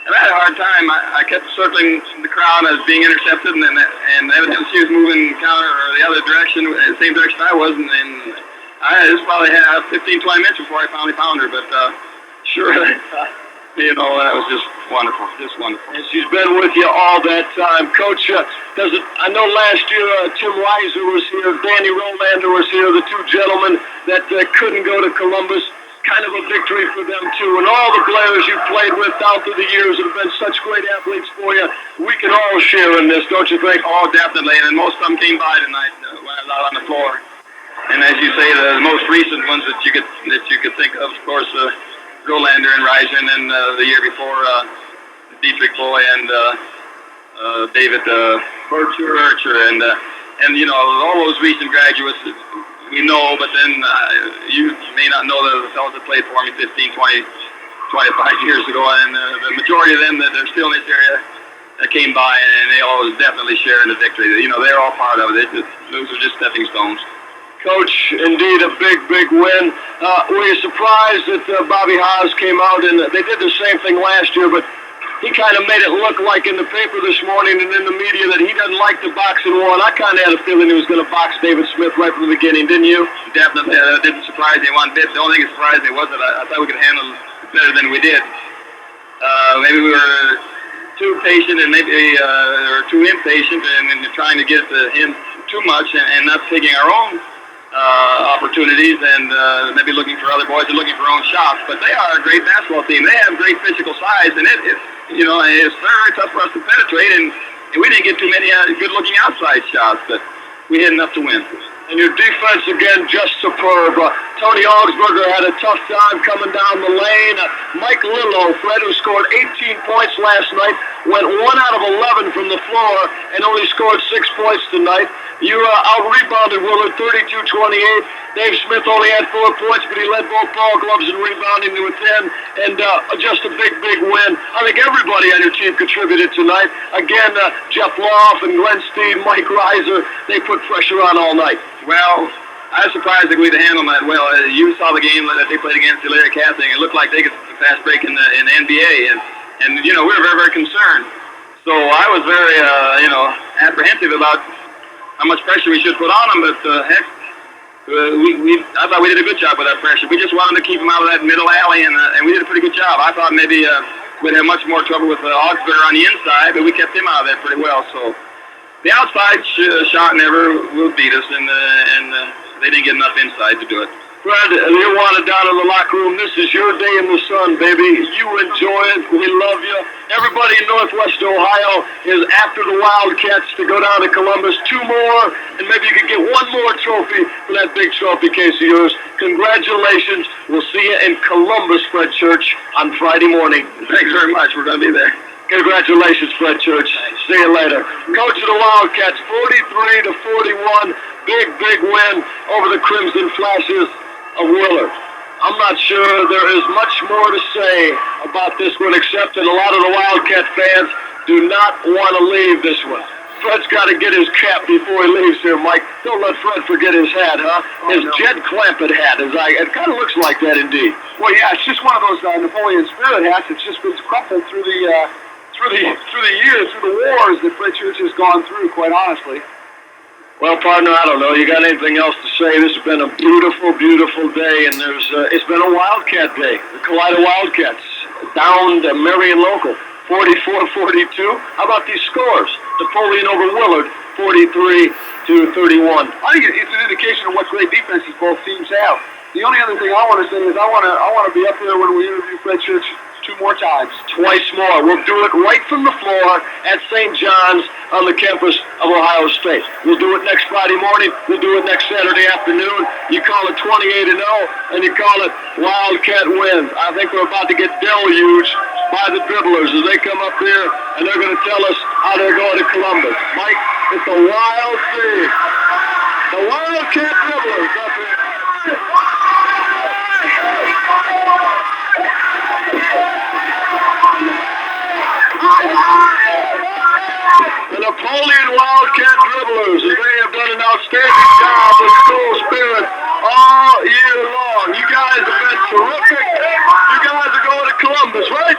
I had a hard time. I kept circling the crowd. I was being intercepted, and evidently she was moving counter or the other direction, the same direction I was, and I just probably had 15, 20 minutes before I finally found her. But sure, that was just wonderful, And she's been with you all that time, Coach. I know last year Tim Reiser was here, Danny Rolander was here, the 2 gentlemen that couldn't go to Columbus. Kind of a victory for them, too. And all the players you played with down through the years have been such great athletes for you. We can all share in this, don't you think? Oh, definitely. And most of them came by tonight when I was out on the floor. And as you say, the most recent ones that you could think of course, Rolander and Reiser, and then the year before, Dietrich Boy and David Bircher. And all those recent graduates we know, but then you may not know the fellows that played for me 15, 20, 25 years ago, and the majority of them that are still in this area that came by, and they all definitely share in the victory. They're all part of it. Those are just stepping stones. Coach, indeed a big, big win. Were you surprised that Bobby Haas came out, and they did the same thing last year, but he kind of made it look like in the paper this morning and in the media that he doesn't like the boxing one. I kind of had a feeling he was going to box David Smith right from the beginning, didn't you? Definitely. That didn't surprise me one bit. The only thing that surprised me was that I thought we could handle it better than we did. Maybe we were too patient and maybe or too impatient and trying to get him too much and not taking our own opportunities and maybe looking for other boys and looking for own shots. But they are a great basketball team. They have great physical size, and it's very tough for us to penetrate, and we didn't get too many good-looking outside shots, but we had enough to win. And your defense, again, just superb. Tony Augsburger had a tough time coming down the lane. Mike Lillo, Fred, who scored 18 points last night, went 1 out of 11 from the floor and only scored 6 points tonight. You out-rebounded Willard 32-28. Dave Smith only had 4 points, but he led both ball clubs in rebounding to 10. And just a big, big win. I think everybody on your team contributed tonight. Again, Jeff Loff and Glenn Steve, Mike Reiser, they put pressure on all night. Well, I was surprised that we'd handle that well. You saw the game that they played against Hilaire Cathing. It looked like they could fast break in the NBA, and we were very, very concerned. So I was very, apprehensive about how much pressure we should put on them. But I thought we did a good job with that pressure. We just wanted to keep them out of that middle alley, and we did a pretty good job. I thought maybe we'd have much more trouble with Augsburger on the inside, but we kept him out of there pretty well. So the outside shot never will beat us, and they didn't get enough inside to do it. Fred, you wanted down in the locker room. This is your day in the sun, baby. You enjoy it. We love you. Everybody in Northwest Ohio is after the Wildcats to go down to Columbus. 2 more, and maybe you could get 1 more trophy for that big trophy case of yours. Congratulations. We'll see you in Columbus, Fred Church, on Friday morning. Thanks very much. We're going to be there. Congratulations, Fred Church. See you later. Coach of the Wildcats, 43-41. Big, big win over the Crimson Flashes of Willard. I'm not sure there is much more to say about this one, except that a lot of the Wildcat fans do not want to leave this one. Fred's got to get his cap before he leaves here, Mike. Don't let Fred forget his hat, huh? His Jed Clampett hat. It kind of looks like that, indeed. Well, yeah, it's just one of those Napoleon Spirit hats. It's just been crumpled through the years, through the wars that Fred Church has gone through, quite honestly. Well, partner, I don't know. You got anything else to say? This has been a beautiful, beautiful day, and it's been a Wildcat day. The Collider Wildcats down to Marion Local, 44-42. How about these scores? Napoleon over Willard, 43-31. I think it's an indication of what great defenses both teams have. The only other thing I want to say is I want to be up there when we interview Fred Church 2 more times. Twice more. We'll do it right from the floor at St. John's on the campus of Ohio State. We'll do it next Friday morning. We'll do it next Saturday afternoon. You call it 28-0, and you call it Wildcat wins. I think we're about to get deluged by the dribblers as they come up here, and they're going to tell us how they're going to Columbus. Mike, it's a wild thing. The Wildcat dribblers up here. The Napoleon Wildcat dribblers, they have done an outstanding job with school spirit all year long. You guys have been terrific. You guys are going to Columbus, right?